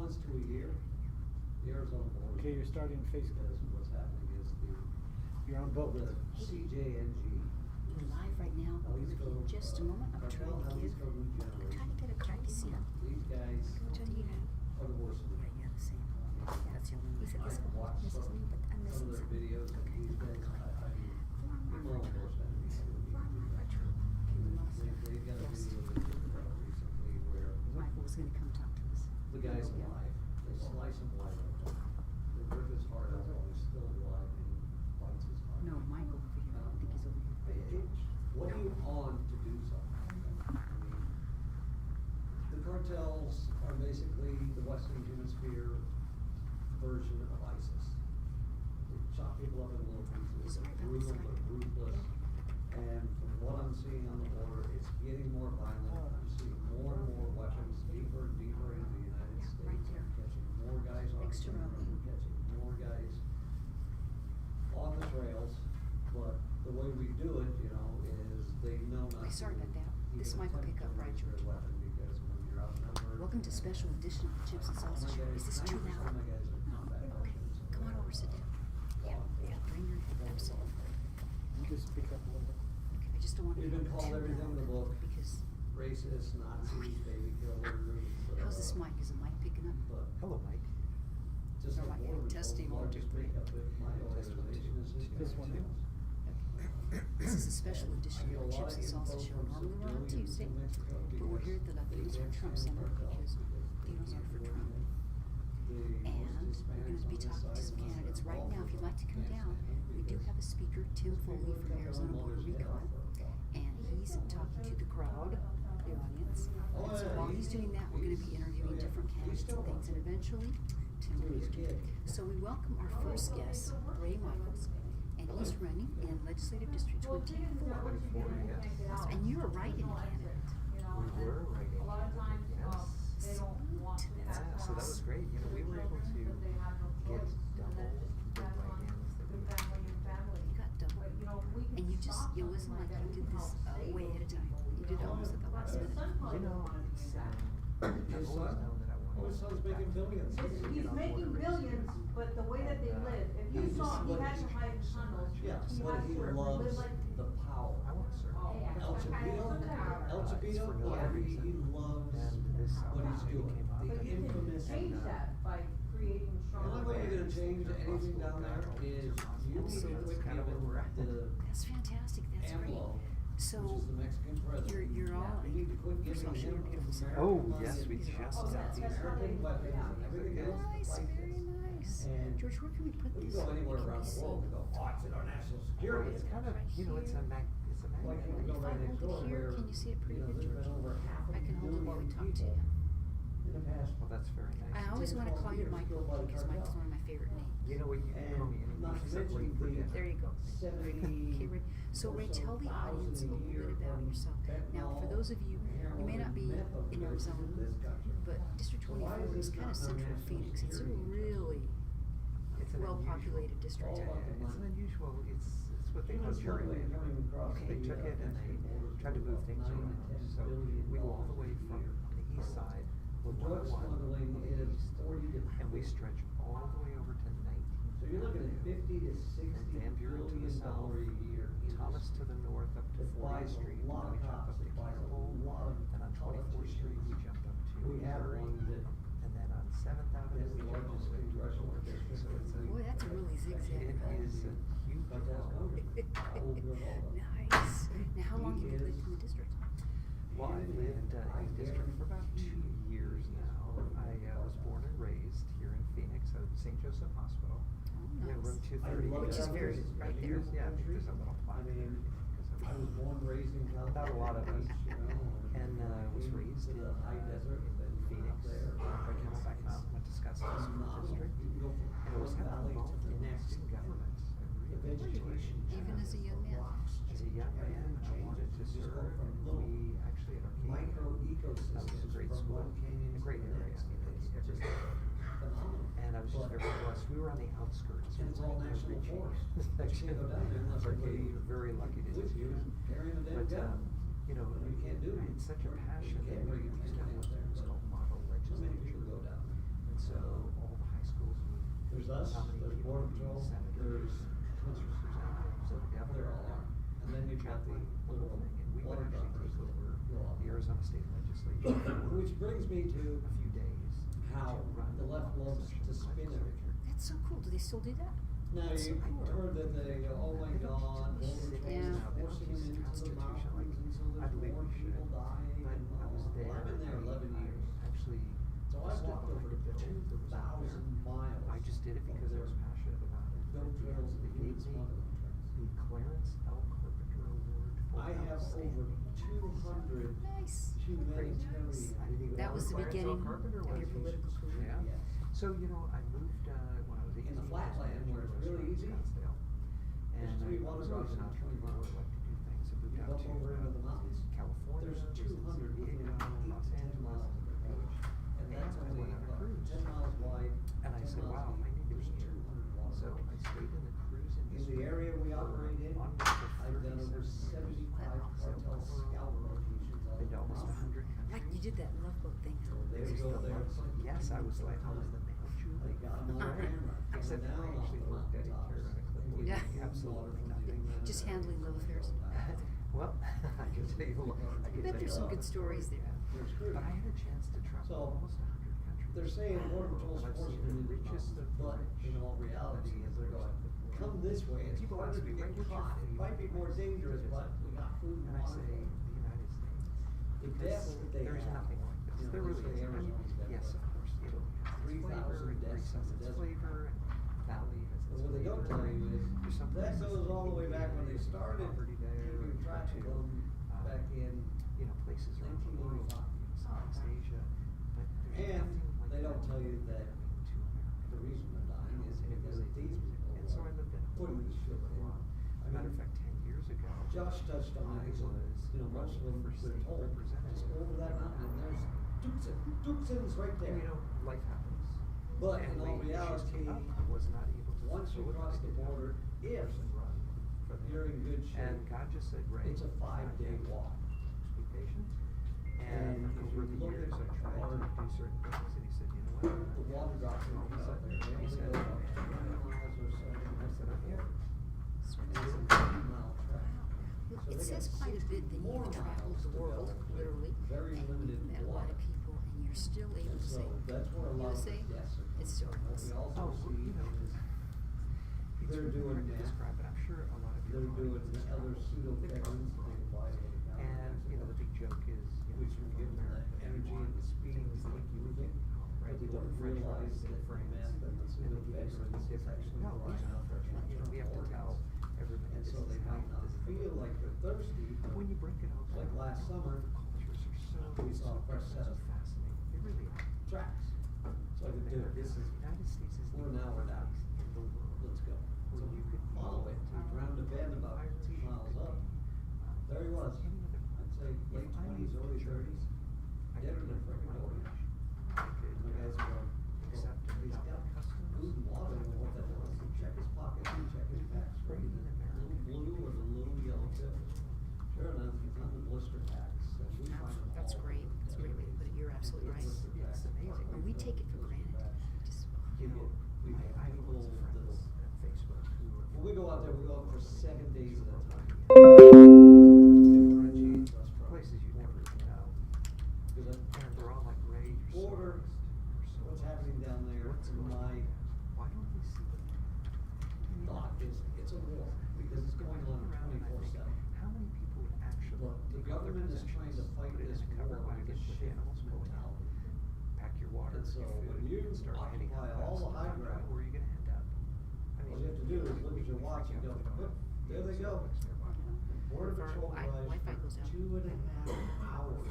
once to a year, the Arizona board. Okay, you're starting to face. Because what's happening is You're on both. the CJNG. We're live right now. We'll be in just a moment. I'm trying to get a crazy in. These guys What do you have? are the worst of Yeah, it. yeah, the same. That's the only one. He said this one. Watch This is me, but I'm some missing of their some. videos of these guys, I mean, people almost enemies. They've got a Yes. video that they put out recently where Michael was gonna come talk to us. the guy's alive, they slice him wide open, they rip his heart out while he's still alive and he bites his heart. No, Michael over here. I think he's over here. What are you on to do something like that? I mean, the cartels are basically the Western Hemisphere version of ISIS. They chop people up in little pieces, they're brutal, they're ruthless. And from what I'm seeing on the border, it's getting more violent. I'm seeing more and more weapons deeper and deeper into the United Yeah, States. right there. I'm catching more guys on the Next to camera, Rocky. I'm catching more guys on the trails. But the way we do it, you know, is they know not Okay, sorry to about that. even This mic will attempt pick up, to right, raise their George? weapon because when you're outnumbered. Welcome to special edition of the Chips and Salsa Show. Is this too 90% loud? of my guys are No. combat Okay. veterans. Come on over, sit down. Yeah, yeah, bring your, absolutely. You just speak up a little bit. Okay, I just don't want to. We've been called too everything in the loud book. Because, Racist, Nazis, baby killers. how's this mic? Is the mic picking up? But Hello, Mike. just All like right, border testing, patrol, 1, 2, largest 3. makeup of my organization is This one, too. This is a special edition I get a of the lot Chips and of Salsa info Show. from Normally we're on civilians Tuesday, in Mexico but we're here at the because Latinos they for Trump can't stand Summit cartels because because Latinos are for they Trump. want the And most we're going to be Hispanics on talking to this some side and candidates us right all now. If for you'd like to come can't down, stand we do because have a speaker, Tim those Foley people from cut their Arizona, own Puerto mother's head Rico, off for a while. and he's talking to the crowd, the audience. Oh, And so yeah, while he's doing that, we're going to be interviewing different candidates and things, and eventually, Tim will be here. So we welcome our first guest, Ray Michaels, and he's running in Legislative District 24. 24, yes. And you're a write-in candidate. We were writing. A lot of times, Yes. they don't want Sweet. this. Yeah, so that was great. You know, we were able to Children, they have no get choice. double And that's just the depends on write-ins that the we family and family. You got double. But, you know, we can And you just, stop it wasn't something like that. you We did can this help save way ahead of those time. people, You did it almost at the last But minute. some You know, wanna do it's, that. I've always known that I Oh, wanted his to son's get making back billions. to He's get on making board billions, races. but the way that they And, live, if he you just saw, he loves had to hide in so tunnels. much. Yes, He but has he to live loves like. the power. I want to serve. El Chapito, El It's Chapito, for no yeah, other he reason. loves And this what he's opportunity doing. came up. The But you infamous. can change that by creating The stronger. only way you're gonna barriers. change anything down there is you need to quit Kind of where we're at. giving the That's fantastic, that's great. AMLO, So, which is the Mexican president. you're all, You need to quit first of all, giving show your him beautiful son. Oh, American yes, money we and just Oh, got that's these. American weapons and everything else to Nice, fight very this. nice. And George, where can we put we this? go anywhere Can around we the see? world and go, oh, it's in our national Well, security. it's kind of, you know, it's a it's a Why can't we magnet. go If I right next hold door it here, where, can you see it pretty you know, good, there's been George? over half a I can hold it while we billion talk to people you. in the past. Well, that's very nice. I always want to call you Michael because Michael's one of my favorite names. You know what, you can call me And not anything to except mention Ray for the dinner. There you go. Okay, Ray. So Ray, tell the audience a little bit about yourself. Now, for those of you, you may not be in Arizona, but District 24 is kind of central Phoenix. It's a really It's an well-populated unusual- district. It's an unusual, it's what they call juryland. They took it and they tried to move things around. So we go all the way from the east side, The with drug 101 smuggling on the is east, 40 to. and we stretch all the way over to 19th. So you're looking at Avenue, 50 to 60 and Van Buren to the billion south, dollar a year. Thomas to the north up to It 40th buys a Street, and lot then we of jump cops, up to it buys a Campbell, lot of and on 24th Street we jumped up to We have Missouri, one that and then on 7th Avenue is we the jump all largest the way to congressional George. district. So it's a, Boy, that's a really zigzag it road. is a huge But that's road. Congressman. Raul Grijalva. Nice. Now, how long have you lived in the district? Well, I've lived in the district for about 2 years now. I was born and raised here in Phoenix at St. Joseph Hospital. Oh, Yeah, room nice. 230. Which is very right there. Yeah, there's a little plaque I mean, there. I was born, raised in California. About a lot of us. you know, And was came raised to in the high desert in and Phoenix. there. I Camelback Mountain, went to Scottsdale School Phenomenal. District. You can go from And I was one kind of valley to involved the in next. student government. I The really enjoyed vegetation it. Even as a young man. As a young man, I wanted to Just go serve. from And little we actually at Arcadia, micro that was a great ecosystems from school, one canyon a to great the area. next. I mean, It's everything. just phenomenal. And I was just But very blessed. We were on the outskirts. And it's all national reaching forest. this You can't section go down there unless of Arcadia. somebody We're very lucky to with just you do that. carrying a damn But, gun. you know, You can't do I it. had such a You passion can't that we bring your used to have family what's out there, called but model so many people legislature. go down there. And us, how many there's people, Border Patrol, senators, representatives, the governor. there all are. And then you've got the chaplain, the whole little thing, and we would water actually droppers take over that go out. the Arizona State Legislature for Which brings me to a few days how to run the left a loves session to of spin legislature. everything. That's so cool. Do they still do that? Now, That's so you cool. heard that they go, oh my God, Border Patrol's Yeah. forcing them into the mountains, and so I there's believe more we should, people dying. but and I was all. there. Well, I've been there 11 I years. actually So I stood walked behind over a bill that was out 2,000 there. miles. I just did it because I was passionate about it. Bill trails They and gave human me smuggling trails. the Clarence L. Carpenter Award for I have over 200 Nice. humanitarian. Nice. I didn't even That know was who the Clarence L. beginning Carpenter of was. your political career. Yeah. Yes. So, you know, I moved, when I was 18. In the I was flatland manager where of it's a really restaurant in easy, Scottsdale. there's And three I water was always an drops in 20 entrepreneur, miles. like to do things. I moved You out bump to over into the mountains, California, there's visited 200 San within Diego, 8 Los to 10 Angeles. miles of the beach. And that's And I only went on a about cruise. 10 miles wide, And I 10 said, miles wow, deep. I need to be There's here. 200 water So drops. I stayed in the cruise In industry. the area we operate in, for I've done over 37 years. 75 cartel scout locations all Been to over the almost mountains. 100 countries. Like you did that Love Boat thing. So they go there. Yes, I was like, I was the male They Julie. got 'em on camera. Except Coming I down actually off the worked at a mountaintops. theoretical They Yeah. give you Absolutely water from nothing. the Just handling love affairs. Well, I can tell you, I can bet tell there's you some a good lot. stories there. They're screwed. But I had a chance to travel So, almost 100 countries. They're saying Border Patrol's And I've forcing seen them the into the richest mountains, of the but rich. in all reality, I've is they're seen going, the poor. come this way, it's People harder ask to me, get "What's your caught, it might be more favorite place dangerous, to but visit?" we got food and And I water. say, the United States. The Because deaths that they there's have, nothing like this. you know, There they really say isn't. I mean, Arizona's dead, yes, but of course, Italy has its 3,000 flavor, and deaths Greece in has the its desert. flavor, and Valley has its But what they don't flavor. tell you is, There's some that places goes like all the way back when they India, started property there, keeping track of to, them back in, you know, places around the world, 1985. Southeast Asia, but there's And nothing like they don't that tell you that coming to America. the reason they're dying is And it because really these is. people And so I lived in putting this shit for a in. while. I Matter of mean, fact, 10 years ago, Josh touched on I it, he said, was you know, most of them, running for they're state told, representative. just go over that mountain and there's Duxon's right and, there. you know, life happens. But And in all when issues reality, came up, I was not able to once you fulfill it. cross the border, if Person run for the- you're in good shape, And God just said, Ray, it's a 5-day walk. just be patient. And And if over you the look years, at I tried our- to do certain things, and he said, you know what? The water drops in the out there, they only go about 20 miles or so. I said, I'm here. Sort It's of. a 50-mile trek. Well, So it they says got quite a 60 bit that more you've traveled miles the to world, go with literally, very and limited you've met a lot water. of people, and you're still able And to so say, that's where a lot of USA, the deaths are coming it's still from. What us. we also Oh, see you know, is It's they're really doing hard to that. describe, but I'm sure a lot of your They're doing audience the other travels. pseudo They've veterans, traveled they fly to the county. And, you know, the big joke is, you know, Which will give them the America, energy and the speed things to like keep you moving. right? But they don't French realize fries in that the France, men and the and pseudo they give you something veterans is different. actually No, going yeah. out there You know, we have to tell everybody And this so is they how might not this is the feel way. like they're thirsty, But when you break it all down, like last summer, the cultures are so, we saw a fresh so set of fascinating. They really are. tracks. So I could do it, this is, The United States is we're the now, we're only down. place in the world Let's go. So where you could follow it, we round a bend about 2 miles up. There he was. I'd say late 20s, early 30s. Get her in the frickin' door. And the guys are going, Except he's got food and water, and what the hell is he? Check his pockets, and check his packs. Right in there. Little blue or the little yellow pills. Sure enough, he's on the blister packs, and we find them That's all great, over the that's a great way to put it, you're absolutely right. Blister packs. It's amazing. And we take it for granted, we just, You know, We I have have people lots of friends that'll- at Facebook who are. When we go out there, we go out for 7 days at a time. Differentiate places you never know. Because And they're all like, Ray, you're so Border, honest, you're so what's honest. happening down there, What's going my on? Why don't they see it? thought is, it's a war, because it's going on 24/7. How many people would actually But the take out their government is trying to possessions, fight put it in this a covered war wagon with with shift animals pulling out, mentality. pack your water, And so your food, when you and start heading out occupy all west, the high find out ground, where you're gonna end up. I All you have to do is look at your watch and go, "Yep, there they go." Border Patrol drives Wi-Fi goes for out. 2.5 hours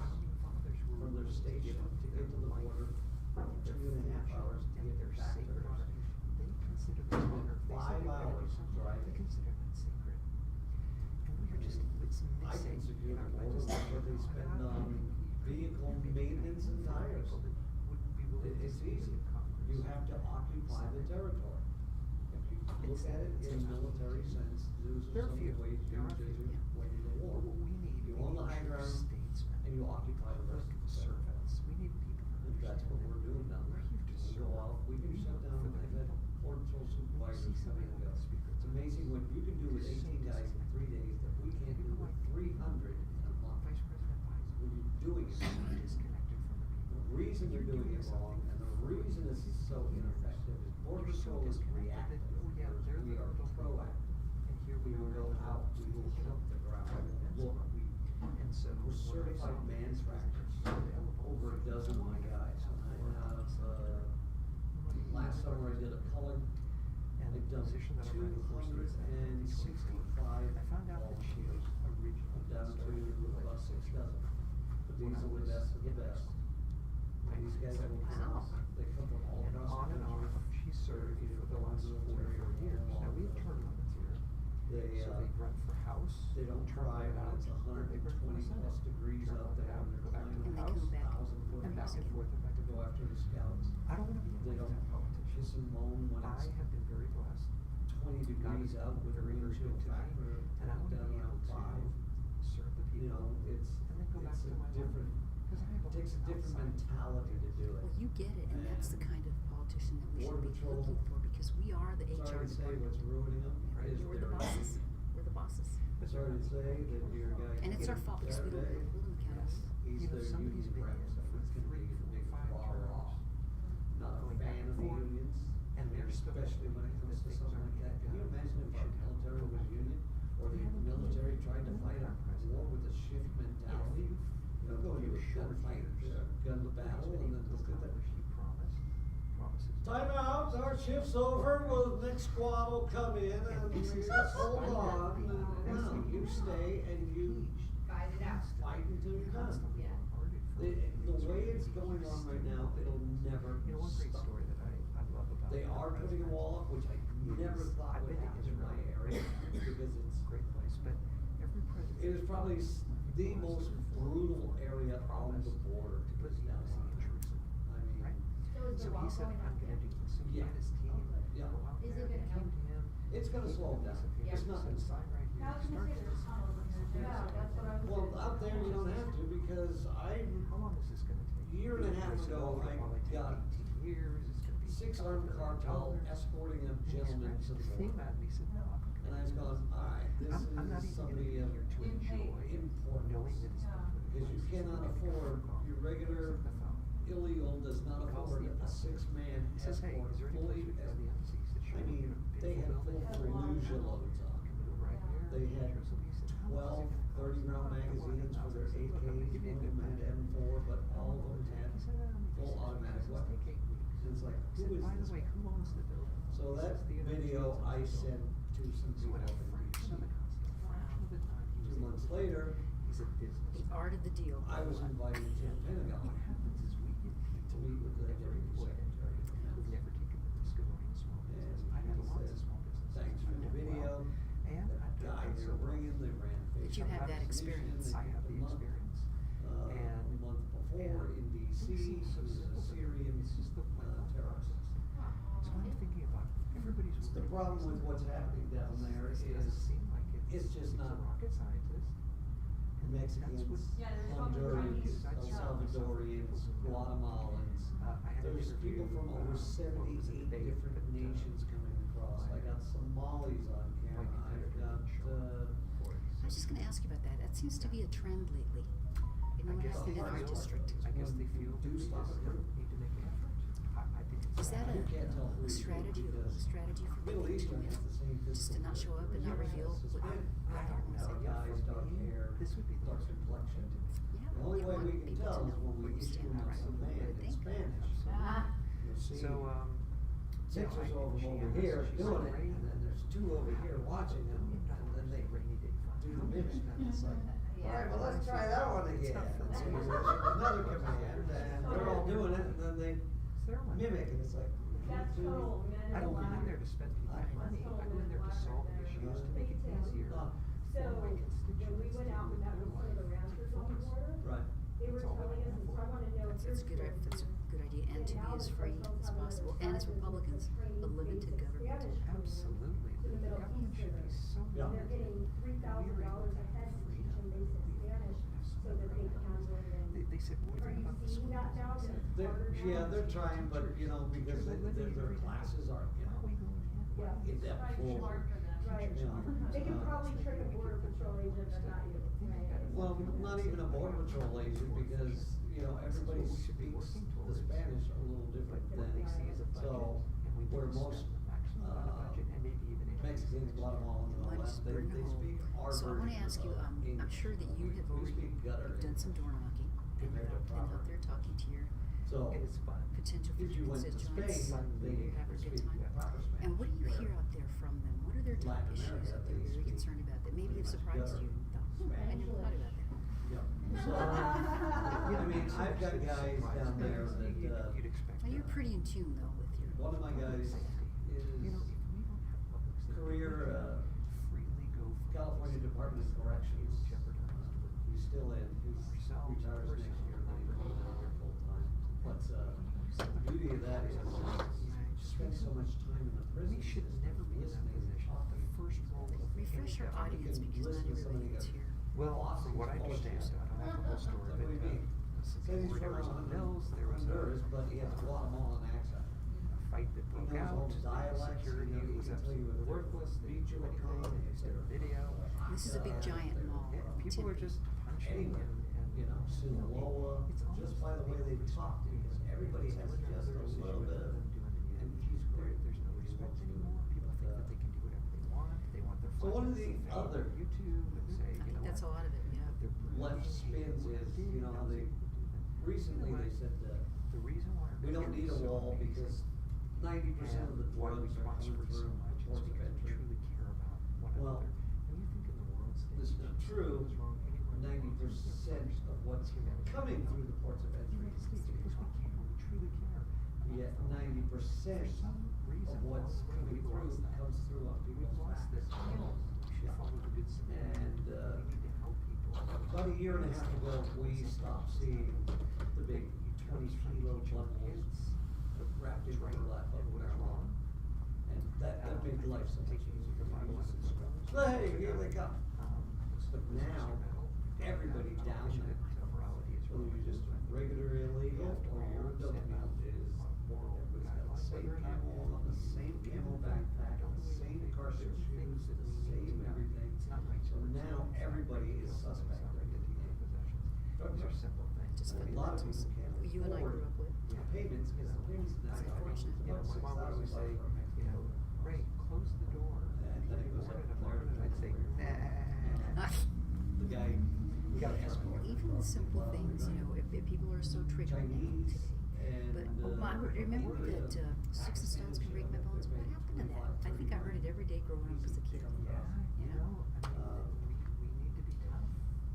from their station to get to the border, 2.5 hours to get their back to sacred their honor. station. They consider this honor. They say 5 they're gonna do hours something. driving. They consider that sacred. And we are just, it's I missing can secure in our the border with what they spend legislation. on vehicle maintenance and tires. People that wouldn't be willing to It's see easy. in Congress. You have to occupy the territory. If you look at it in a military sense, those There are are some of few. the ways you There are do few. waging the war. What we need, You we own the need high true ground, statesmen. and you occupy the rest of the territory. Servants. We need people who And that's what understand we're doing down there. We're here to We serve. go out, we can We shut work down, for the I've had people. Border Patrol reason they're doing it wrong, and the reason it's so ineffective is Border Patrol is reactive, whereas we are proactive. And here We will go out, we will hit the ground, look, And so. we're certified man trackers, over a dozen of my guys. I have, last summer I did a color, And I've the done position that I'm running for is 265 I found out that she was volunteers. originally. I'm down to about 6 dozen. But these are the best of the best. And these guys will come, Wow. they come from all And across on the and on, country. she served for the last 44 years. Now, we have term limits here. They, So they run for House. they don't term try limit when out, it's or they run for 120 Senate. plus degrees Term out limit there, out, and they're go back to climbing the And they House. come back 1,000-foot And back and again. forth and back to and go forth. after the scouts. I don't wanna be They like don't that politician. hiss and moan when I it's have been very blessed. 20 God degrees is out with a very, very wind chill good to me, factor and I wanna down be around able 5. to serve the You people. know, it's And then go back a to my different, Cause I have a takes a different outside mentality to do it. Well, you get it, and that's the And kind of politician that we Border should be Patrol, looking for, because we are the HR sorry to say department. what's ruining them Right, is we're the their bosses, we're the bosses. But sorry to say that your guy. And it's our fault because we don't Saturday, hold them accountable. He's You know, their somebody's union been rep, in so for it's gonna 3, be a 4, big 5 rah-rah. terms. Not a Going back fan and of the forth. unions, And they're still especially when it thinking comes that to things something aren't like that. Can you getting done. imagine if We our should military go was back. union, or We the haven't military put tried to one fight a our president. war with a shift mentality? You know, go into a gunfight, gun to battle, and then just get that. He promises. Time out, our shift's over, well, the next squad will come in, and this is just a hold on, spider. no, you stay and you Fight it out. fight until you're done. Yeah. The way it's going on right now, it'll never You know, one great stop. story that I love about. They our are putting a president wall up, which I never is- thought I've would been to happen in my Israel. area, because it's, Great place, but every president. it is probably the most brutal area on the border To put is the down embassy on in there. Jerusalem, I mean, right? So is So the wall he said, going I'm up gonna yet? do this, so he Yeah. had his team Yeah. go out Is there, it they gonna came help? to him. It's gonna he slow put a down. piece of paper, It's not said, gonna sign right here, Now, I was gonna start say there's this. tunnels in there. Yeah, that's what I was. well, out there you don't have to, because How long is this gonna take? Year and a half He said, ago, "Oh, it'll I probably take got 18 years, it's gonna be. 6 armed cartel $1,000." escorting a And he gentleman to scratched the his thing border. out and he said, no, I'm And I was going, alright, this I'm not is even gonna somebody be of here to enjoy importance. knowing that it's been put in Because you place. cannot It's like afford, protocol. your regular It's like the phone. illegal does not Calls afford the a embassy. 6-man He says, hey, escort is there any fully. place we can go to the embassy? He said, sure. I mean, you know, they had beautiful full building. Fallujah loads on. You can move right here. They had Jerusalem. He said, how much is it 12 gonna cost? 30-round "Oh, magazines for their $1,000." I said, "Look, I'm gonna AKs, give you a one of good them had budget." M4, but all of them had He said, full automatic "This weapons. take 8 weeks." And it's like, He who said, is by this the way, guy? who owns the building? So He that says, "The United video States I owns the sent building." to some So people at a in fraction of the DC. cost, a fraction of the time, he 2 was months able to- later, he's a business. The art of the deal. I was invited to the Pentagon What happens is we get to people meet with the every Deputy employee Secretary of who've never taken the risk of owning a small And business. I had he lots of said, small businesses. thanks for I the did video. well. And That I've done guy so they're well. bringing, they ran But you have that experience. I have the experience. A month before in DC, it seems so he was simple, a but Syrian it's just the terrorist. So I'm thinking about everybody's. The problem with what's happening down there This is doesn't seem like it's just he's not a rocket scientist. And that's Mexicans, what- Yeah, there's one with Hondurans, Chinese, El Salvadorians, Guatemalans. I had an There's interview, people from over what was it, 78 Dave, different but, nations coming across. I got Somalis on camera, I've got, I was just gonna ask you about that. That seems to be a trend lately. In I guess they in our feel, district. I guess they feel Do we stop just it here. need to make an effort. I think it's. Is that You can't tell who a you strategy, because strategy for Middle people Eastern has the same to, just to not show up and not reveal what I they're don't know. Guys, dark hair, This would be the dark most complexion. Yeah, The only you way want we can people to tell is know when where we you issue stand, them right? some I land would in think. Spanish. Ah. You'll see So, six yeah, or so of them she over asked, here she doing said, it, and then there's 2 over here watching them, and then they rainy day fund. do the mimic, and it's like, Yeah. alright, well, let's try that one It's again. not And so for you me. issue another command, and they're all doing it, and then they Ceremony. mimic, and it's like. That's total, man. I don't go in there to spend people's money, I go in there to solve issues, to make it easier Ah, So, for my when we constituents went to out with live that their with some of the life ranchers on the fully. border, Right. they were That's all telling I us, and so I have. wanna know if That's good. That's a good idea, and to be as free as possible. And as Republicans, a limited government. Absolutely, To the the Middle government should be Easterners. so. Yeah. And they're getting $3,000 a head to teach them basic Spanish, so that they can live in. They said, what Are you about the seeing school? that now, I said, that it's harder now? Yeah, they're trying, but, you know, because their classes are, you How are we know, going in? Yeah. in depth Right, full. hard for them. Right. Yeah. They can probably trick a border patrol agent, but not you, right? Well, not even a border patrol agent, because, you you know, This is everybody what we should be speaks working the towards. Spanish a little But different what they see is a than, budget, so, and we where want to most, spend the maximum amount of budget, and maybe even increase Mexicans, next year. Guatemalans and all Well, that, just they burn a hole. speak our So I wanna version ask you, of I'm English. sure that you have We already speak gutter done some door knocking, and compared to you've been out proper. there talking to your So, And it's fun. potential if you went to constituents. Spain, they You have a good speak time. proper Spanish. And what do you hear out there from them? What are their top Latin issues America, that they're they very speak concerned about that maybe have pretty much surprised gutter you? You thought, I never thought about that. Yeah, so, I mean, I've got guys down there that, You'd expect. Well, you're pretty in tune though with your. one of my guys You know, is if we don't have public safety, career, freely go for California this, Department of it's Corrections. jeopardized. He's still in, he's Ourselves, retires next personal year, then he's going out there full time. But, the beauty of that is, you spend so much time in the prison We should system, never be in that listening and position. talking. The first role of Refresh our any audience can because listen not to somebody everybody is go, here. Well, from what I understand, I don't have the whole story, That's what we but mean. since Says he's we were from in the Mills, there was Honduras, but he has a Guatemalan accent. a fight that He broke knows all out. the dialects, Security he was can tell you absolutely if they're worthless. They beat you didn't do up, anything. They did a video. This is a big giant mall. Yeah, people were just punching Anywhere, and you know, Sinaloa, it's just almost by the way they talk, because everybody has just a little bit of, and he's great. There's no respect anymore. People think that they can do whatever they want. They want their So one of the fun. other YouTube and say, I you know think that's a what? lot of it, yeah. They're left brilliant. spins is, you know, how they, recently they said that The reason why our we don't country need is a so wall amazing because 90% of the and why we drugs are coming prosper so through much is ports of because we entry. truly care about one Well, another. And you think in the world stage, It's not true, what's wrong anywhere in the world, 90% of what's coming through the ports of entry United is States, because we care, we truly care. Yet 90% For some reason, of what's coming we've through lost that. comes through on We've people's lost backs. this. We should follow the good Samaritan. And, We need to help people. About a year and a half ago, we stopped seeing the big 20-kilo bundles wrapped in burlap of marijuana. And that made life so much easier for people. So hey, here they come. But now, everybody down there, whether you're just a regular illegal or you're a document, is everybody's got the same camo on, the same camo backpack, the same cartridge shoes, the same everything. So now everybody is suspect of getting Those are simple things. Just A lot of people can't you and I grew up with. afford payments, because the payments in that It's stuff unfortunate. is You know, about my mom would always say, $6,000 you know, Ray, close the door. And then it goes up In the there. morning, I'd say, nah. The guy, we got an escort. Even the simple things, you know, if people are so triggered now Chinese today. But and, I remember that sticks and stones can break my bones. What happened to that? I think I heard it every day growing up as a kid. Yeah, you know, I mean, we need to be tough.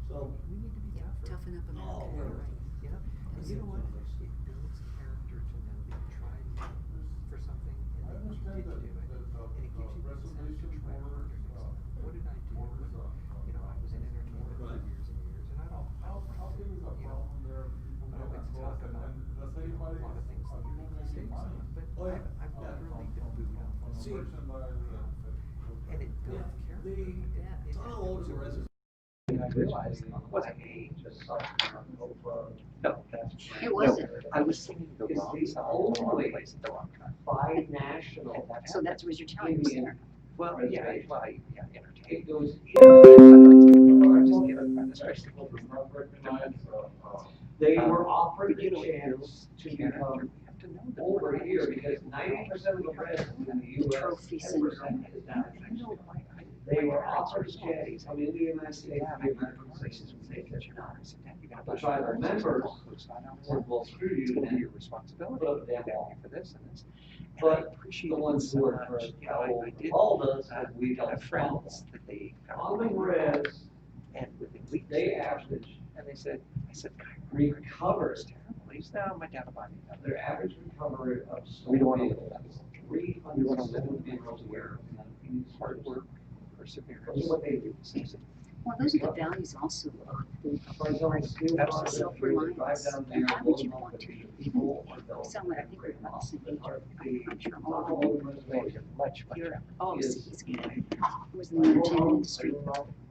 So, We need to be Yeah, tougher. toughen up America, Oh, you're well. right. You know, and you know what? It builds character to know that you tried for something and then you did do it. And it gives you the incentive to try harder next time. What did I do? You know, I was in entertainment for Right. years and years, and I don't, you know, I don't like to talk about, you know, a lot of things that you make mistakes on, but Oh, yeah. I've literally been booed off. See, And it builds character. the tunnel owes a reservation. I realized it wasn't me. No. It wasn't. I was singing the wrong song, the wrong place at the wrong time. By national. So that's what you're telling me, Sarah. Well, yeah, entertainment. It goes. I'm just giving administration. They were offered But you the know, it chance builds to character. become We have to know that over we're here not because just 90% of the presidents in the US, Trophy 10% syndrome. is down I in know, Mexico. They They were offered a chance to come into the United States, Yeah, the American places would take it. The The tribal members said, well, screw you, Your and responsibility, But they thank won't. you for this and this. And I But appreciate the ones so who were much. for You know, I did, Waldas said, we had don't friends that they On the res, and within weeks. they average And they said, I said, recovered, it's terrible. He said, no, my dad will buy me another. their average recovery of We don't stolen wanna vehicles live is that. 300 vehicles a year. Hard work, perseverance. That's what they do. Well, those are the values also of the, like, Absolutely. self-reliance. And how would you want to, people sound like I think we're about the same age, I'm sure Oh, all you're much, much. you're, oh, he's was in the entertainment industry.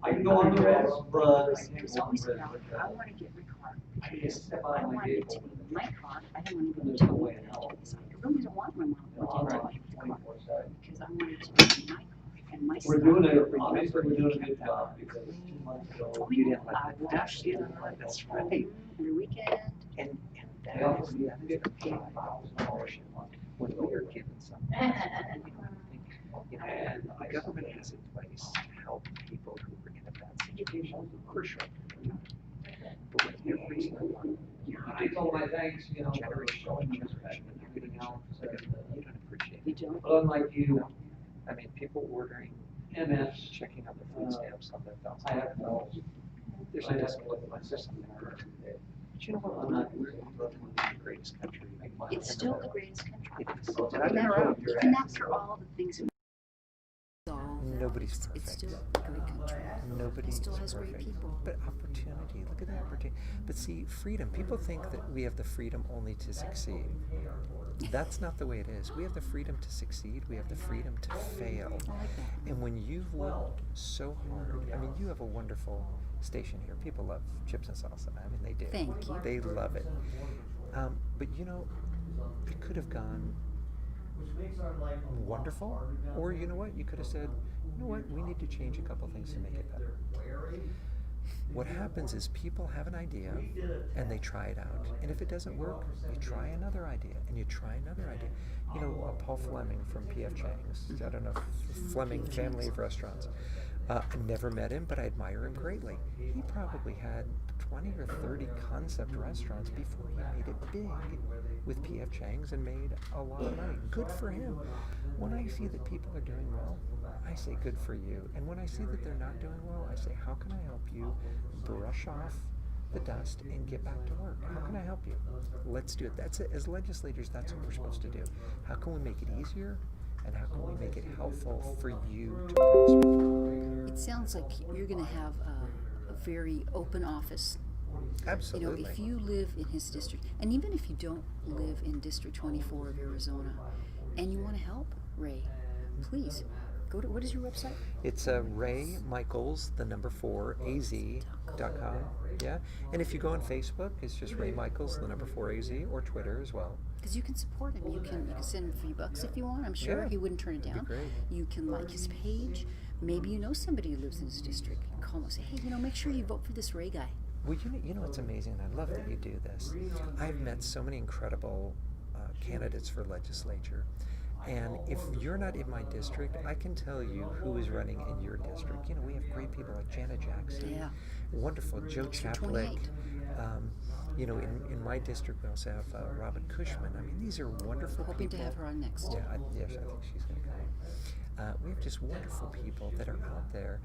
I can go on the res, but I It can't was go on always the res. about, I wanna get my car, I because just step I out of my wanted it to vehicle. be my car, I don't wanna go There's to no way in hell. I really don't want my mom No, to I'm buy right, the car, 24/7. because I want it to be my car and my We're stuff. doing it, obviously, we're doing a good job because 2 months ago, Oh, You yeah, didn't let I that dash washed get it in, that's right. every weekend. And that is the portion when we are given something. And the government has in place to help people who are in a bad situation. Of course, you're but when you're freezing up, I told my thanks, generation after generation, and you're getting out, you don't appreciate You it. don't? But unlike you, I mean, people ordering, MS, checking on their food stamps on their I have no. There's a discipline, there's something there. But you know what, we're living in the greatest country. It's still the greatest country. It is. And I've been Even around. even after all the things. It's Nobody's perfect. still a great country. Nobody's It still has perfect. great people. But opportunity, look at the opportunity. But see, freedom. People think that we have the freedom only to succeed. That's not the way it is. We have the freedom to succeed. We have the freedom to fail. I like that. And when you've worked so hard, I mean, you have a wonderful station here. People love chips and salsa. I mean, they do. Thank you. They love it. But you know, it could have gone wonderful, or you know what, you could have said, you know what, we need to change a couple things to make it better. What happens is people have an idea and they try it out, and if it doesn't work, you try another idea and you try another idea. You know, Paul Fleming from P.F. Chang's, I don't know, Fleming Family of Restaurants. I never met him, but I admire him greatly. He probably had 20 or 30 concept restaurants before he made it big with P.F. Chang's and made a lot of money. Good for him. When I see that people are doing well, I say good for you. And when I see that they're not doing well, I say, how can I help you brush off the dust and get back to work? How can I help you? Let's do it. That's it. As legislators, that's what we're supposed to do. How can we make it easier? And how can we make it helpful for you to prosper? It sounds like you're going to have a very open office. Absolutely. You know, if you live in his district, and even if you don't live in District 24 of Arizona, and you want to help Ray, please go to, what is your website? It's Ray Michaels, the number 4, az.com. Yeah. And if you go on Facebook, it's just Ray Michaels, the number 4, az, or Twitter as well. Because you can support him. You can send him $3 if you want. I'm sure Yeah, he wouldn't turn it that'd down. be great. You can like his page. Maybe you know somebody who lives in his district. Call him and say, hey, make sure you vote for this Ray guy. Well, you know, it's amazing. I love that you do this. I've met so many incredible candidates for legislature. And if you're not in my district, I can tell you who is running in your district. You know, we have great people like Janet Jackson. Yeah. Wonderful. Joe District Chaplick. 28. You know, in my district, we also have Robin Cushman. I mean, these are wonderful Hoping people. to have her on next. Yeah, yes, I think she's going to come. We have just wonderful people that are out there.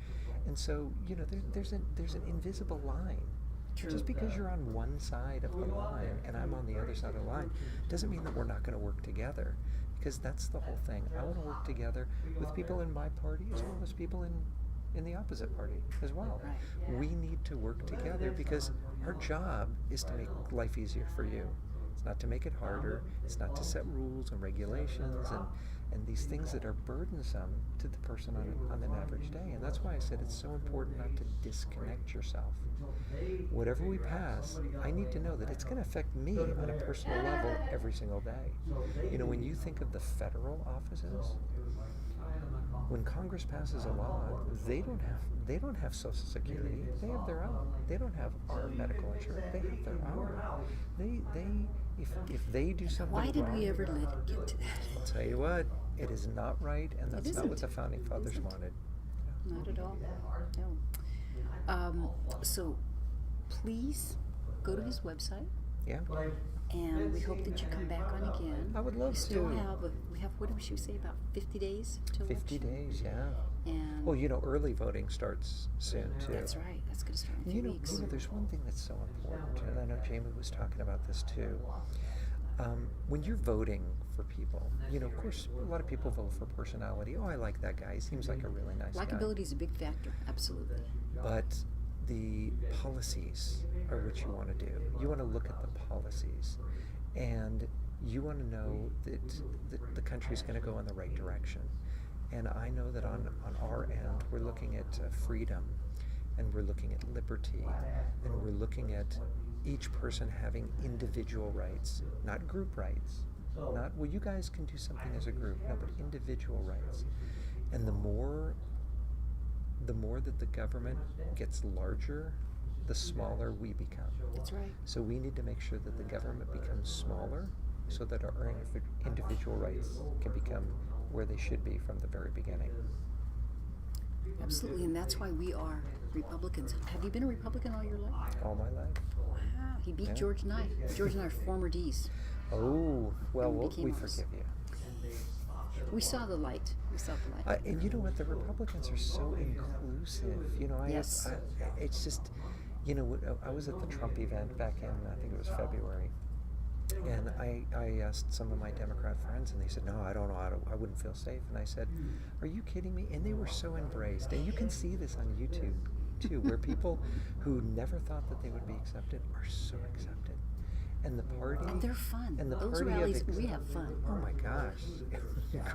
And so, you know, there's an invisible line. True. Just because you're on one side of the line and I'm on the other side of the line doesn't mean that we're not going to work together, because that's the whole thing. I want to work together with people in my party as well as people in the opposite party as well. Right. We need to work together because our job is to make life easier for you. It's not to make it harder. It's not to set rules and regulations and these things that are burdensome to the person on an average day. And that's why I said it's so important not to disconnect yourself. Whatever we pass, I need to know that it's going to affect me on a personal level every single day. You know, when you think of the federal offices, when Congress passes a law, they don't have Social Security. They have their own. They don't have our medical insurance. They have their own. If they do something Why did wrong, we ever let it get to that? I'll tell you what, it is not right, and that's not what isn't. the founding It fathers isn't. wanted. Not at all. No. So please go to his website, Yeah, and we hope that you come back on again. I would love we still to. we have what did we say, about 50 days till 50 election? days, yeah. And Well, you know, early voting starts soon, too. that's right. That's going to start in a few weeks. You know, there's one thing that's so important, and I know Jamie was talking about this too. When you're voting for people, you know, of course, a lot of people vote for personality. Oh, I like that guy. He seems like a really nice guy. Likability is a big factor, absolutely. But the policies are what you want to do. You want to look at the policies, and you want to know that the country's going to go in the right direction. And I know that on our end, we're looking at freedom, and we're looking at liberty, and we're looking at each person having individual rights, not group rights. Not, well, you guys can do something as a group. No, but individual rights. And the more that the government gets larger, the smaller we become. That's right. So we need to make sure that the government becomes smaller so that our individual rights can become where they should be from the very beginning. Absolutely, and that's why we are Republicans. Have you been a Republican all your life? All my life. Wow, he beat Yeah. George and I. George and I are former Ds. Oh, well, And we we became forgive you. We saw the light. We saw the light. And you know what? The Republicans are so inclusive. You know, Yes. it's just, you know, I was at the Trump event back in, I think it was February, and I asked some of my Democrat friends, and they said, no, I don't know, I wouldn't feel safe. And I said, are you kidding me? And they were so embraced. And you can see this on YouTube, too, where people who never thought that they would be accepted are so accepted. And the party... And they're fun. And the Those party rallies, of we have fun. Oh my gosh.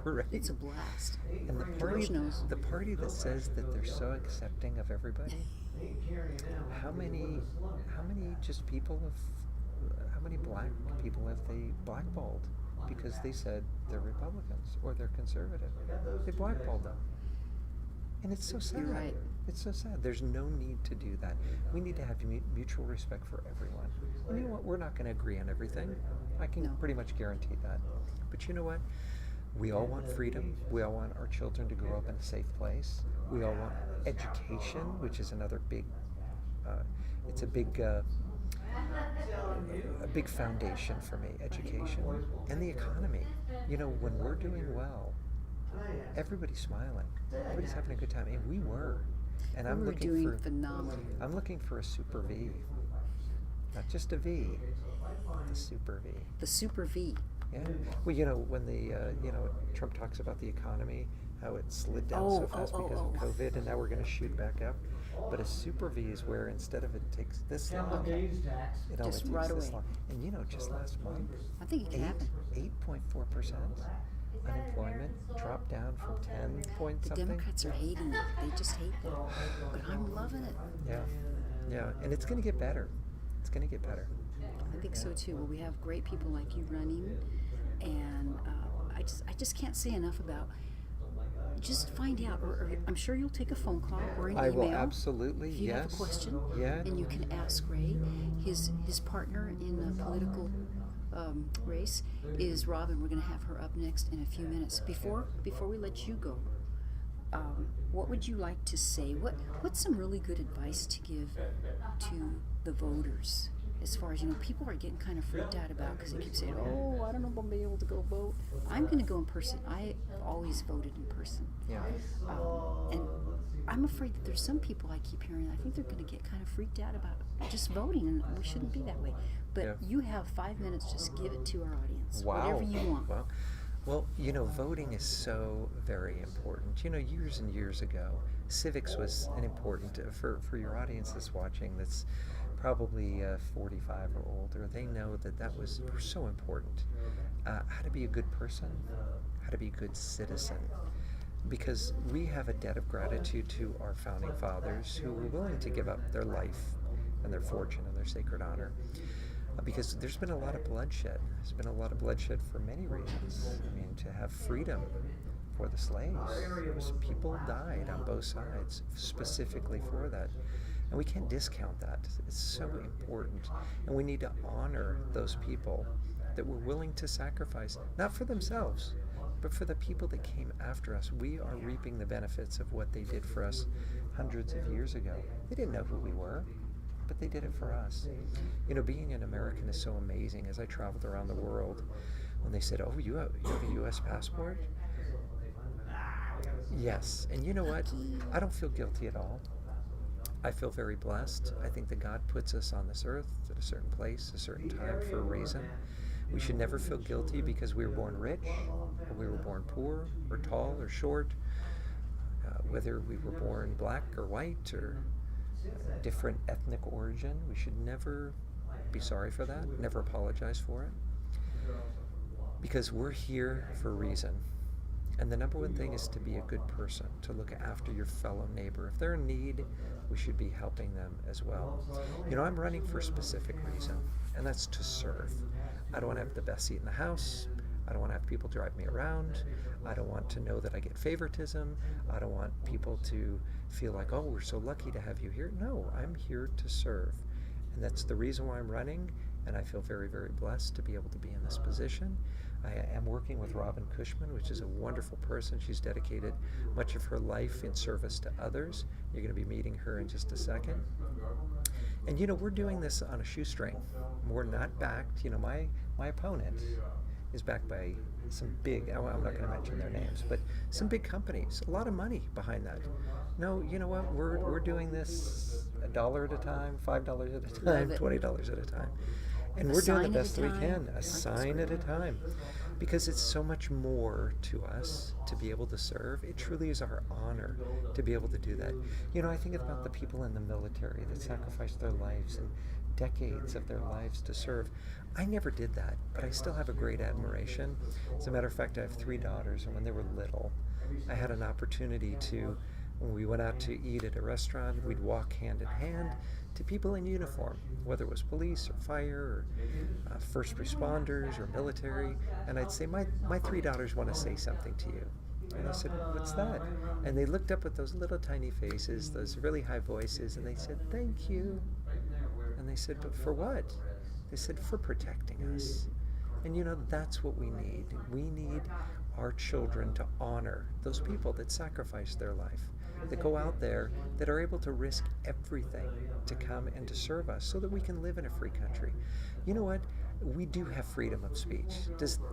Great. It's a blast. And George knows. the party that says that they're so accepting of everybody, how many just people have, how many black people have they blackballed because they said they're Republicans or they're conservative? They blackballed them. And it's so sad. You're right. It's so sad. There's no need to do that. We need to have mutual respect for everyone. And you know what? We're not going to agree on everything. I can No. pretty much guarantee that. But you know what? We all want freedom. We all want our children to grow up in a safe place. We all want education, which is another big, it's a big foundation for me, education. And the economy. You know, when we're doing well, everybody's smiling. Everybody's having a good time. And we were. And I'm We're looking doing for phenomenal. I'm looking for a super V. Not just a V, the super V. The Super V. Yeah. Well, you know, when Trump talks about the economy, how it slid down so fast because of COVID, and now we're going to shoot back up. But a super V is where instead of it takes this long, it only Just takes right this away. long. And you know, just last month, I think it can happen. 8.4% unemployment dropped down from 10 point The something. Democrats are hating it. They just hate them. But I'm loving it. Yeah, and it's going to get better. It's going to get better. I think so too. Well, we have great people like you running, and I just can't say enough about. Just find out, or I'm sure you'll take a phone call or an email. I will absolutely. If you have a question, Yeah. and you can ask Ray. His partner in the political race is Robin. We're going to have her up next in a few minutes. Before we let you go, what would you like to say? What's some really good advice to give to the voters? As far as, people are getting kind of freaked out about because they keep saying, oh, I don't know if I'm going to be able to go vote. I'm going to go in person. I always voted in person. Yeah. And I'm afraid that there's some people I keep hearing, I think they're going to get kind of freaked out about just voting, and we shouldn't be that way. But Yeah. you have 5 minutes, just give it to our audience. Wow. Whatever you want. Wow. Well, voting is so very important. Years and years ago, civics was an important, for your audience that's watching, that's probably 45 or older, they know that was so important. How to be a good person, how to be a good citizen. Because we have a debt of gratitude to our founding fathers who were willing to give up their life and their fortune and their sacred honor. Because there's been a lot of bloodshed. There's been a lot of bloodshed for many reasons. I mean, to have freedom for the slaves. People died on both sides specifically for that. And we can't discount that. It's so important. And we need to honor those people that were willing to sacrifice, not for themselves, but for the people that came after us. We are reaping the benefits of what they did for us hundreds of years ago. They didn't know who we were, but they did it for us. Being an American is so amazing. As I traveled around the world, when they said, oh, you have a U.S. passport? Yes. And you know what? I don't feel guilty at all. I feel very blessed. I think that God puts us on this earth at a certain place, a certain time, for a reason. We should never feel guilty because we were born rich, or we were born poor, or tall, or short, whether we were born black or white, or different ethnic origin. We should never be sorry for that, never apologize for it, because we're here for a reason. And the number one thing is to be a good person, to look after your fellow neighbor. If they're in need, we should be helping them as well. I'm running for a specific reason, and that's to serve. I don't have the best seat in the House. I don't want to have people drive me around. I don't want to know that I get favoritism. I don't want people to feel like, oh, we're so lucky to have you here. No, I'm here to serve. And that's the reason why I'm running, and I feel very, very blessed to be able to be in this position. I am working with Robin Cushman, which is a wonderful person. She's dedicated much of her life in service to others. You're going to be meeting her in just a second. And we're doing this on a shoestring. We're not backed. My opponent is backed by some big, I'm not going to mention their names, but some big companies, a lot of money behind that. No, you know what? We're doing this $1 at a time, $5 at a time, $20 at a time. And we're doing the best we can, a sign at a time. Because it's so much more to us to be able to serve. It truly is our honor to be able to do that. I think about the people in the military that sacrificed their lives and decades of their lives to serve. I never did that, but I still have a great admiration. As a matter of fact, I have 3 daughters, and when they were little, I had an opportunity to, when we went out to eat at a restaurant, we'd walk hand in hand to people in uniform, whether it was police or fire or first responders or military, and I'd say, my 3 daughters want to say something to you. And I said, what's that? And they looked up with those little tiny faces, those really high voices, and they said, thank you. And they said, but for what? They said, for protecting us. And that's what we need. We need our children to honor those people that sacrifice their life, that go out there, that are able to risk everything to come and to serve us so that we can live in a free country. You know what? We do have freedom of speech.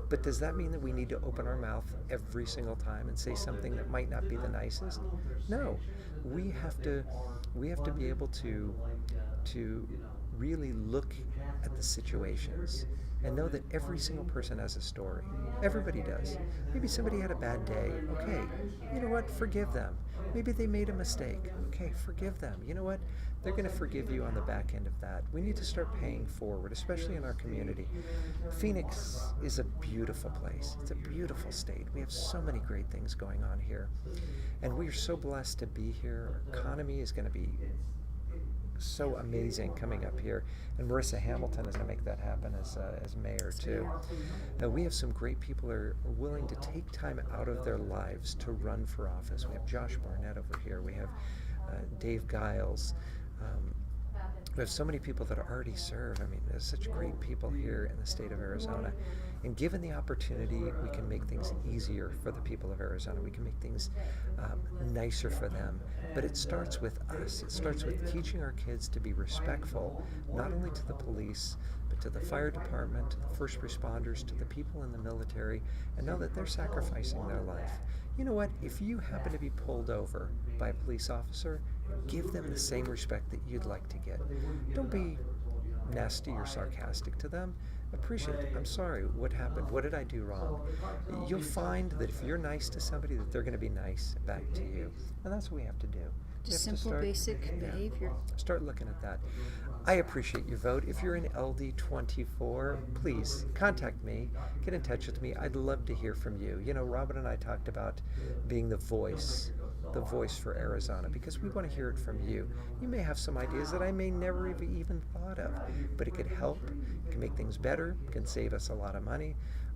But does that mean that we need to open our mouth every single time and say something that might not be the nicest? No. We have to be able to really look at the situations and know that every single person has a story. Everybody does. Maybe somebody had a bad day. Okay, you know what? Forgive them. Maybe they made a mistake. Okay, forgive them. You know what? They're going to forgive you on the back end of that. We need to start paying forward, especially in our community. Phoenix is a beautiful place. It's a beautiful state. We have so many great things going on here. And we are so blessed to be here. Our economy is going to be so amazing coming up here, and Marissa Hamilton is going to make that happen as mayor too. Now we have some great people who are willing to take time out of their lives to run for office. We have Josh Barnett over here. We have Dave Giles. We have so many people that already serve. I mean, there's such great people here in the state of Arizona. And given the opportunity, we can make things easier for the people of Arizona. We can make things nicer for them. But it starts with us. It starts with teaching our kids to be respectful, not only to the police, but to the fire department, to the first responders, to the people in the military, and know that they're sacrificing their life. You know what? If you happen to be pulled over by a police officer, give them the same respect that you'd like to get. Don't be nasty or sarcastic to them. Appreciate it. I'm sorry. What happened? What did I do wrong? You'll find that if you're nice to somebody, that they're going to be nice back to you. And that's what we have to do. Just simple, basic behavior. Start looking at that. I appreciate your vote. If you're in LD24, please contact me. Get in touch with me. I'd love to hear from you. Robin and I talked about being the voice for Arizona, because we want to hear it from you. You may have some ideas that I may never have even thought of, but it could help. It can make things better. It can save us a lot of money.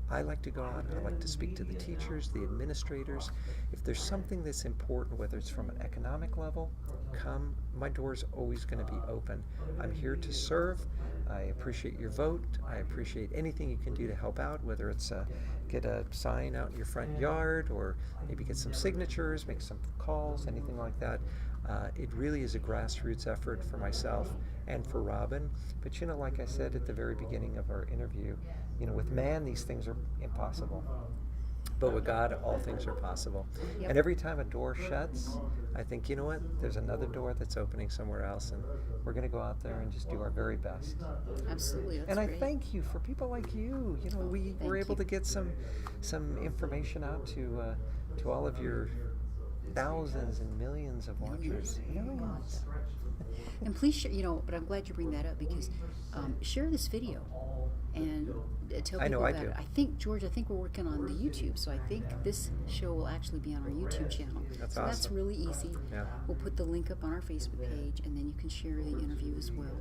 I like to go out, I like to speak to the teachers, the administrators. If there's something that's important, whether it's from an economic level, come. My door's always going to be open. I'm here to serve. I appreciate your vote. I appreciate anything you can do to help out, whether it's get a sign out in your front yard, or maybe get some signatures, make some calls, anything like that. It really is a grassroots effort for myself and for Robin. But like I said at the very beginning of our interview, with man, these things are impossible. But with God, all things are possible. Yep. And every time a door shuts, I think, you know what? There's another door that's opening somewhere else, and we're going to go out there and just do our very best. Absolutely. That's And I great. thank you for people like you. We were able to get some information out to all of your thousands and millions of watchers. Millions. And please share, but I'm glad you bring that up, because share this video and tell people I know I about do. it. George, I think we're working on the YouTube, so I think this show will actually be on our YouTube channel. That's so that's awesome. really easy. Yeah. We'll put the link up on our Facebook page, and then you can share the interview as well.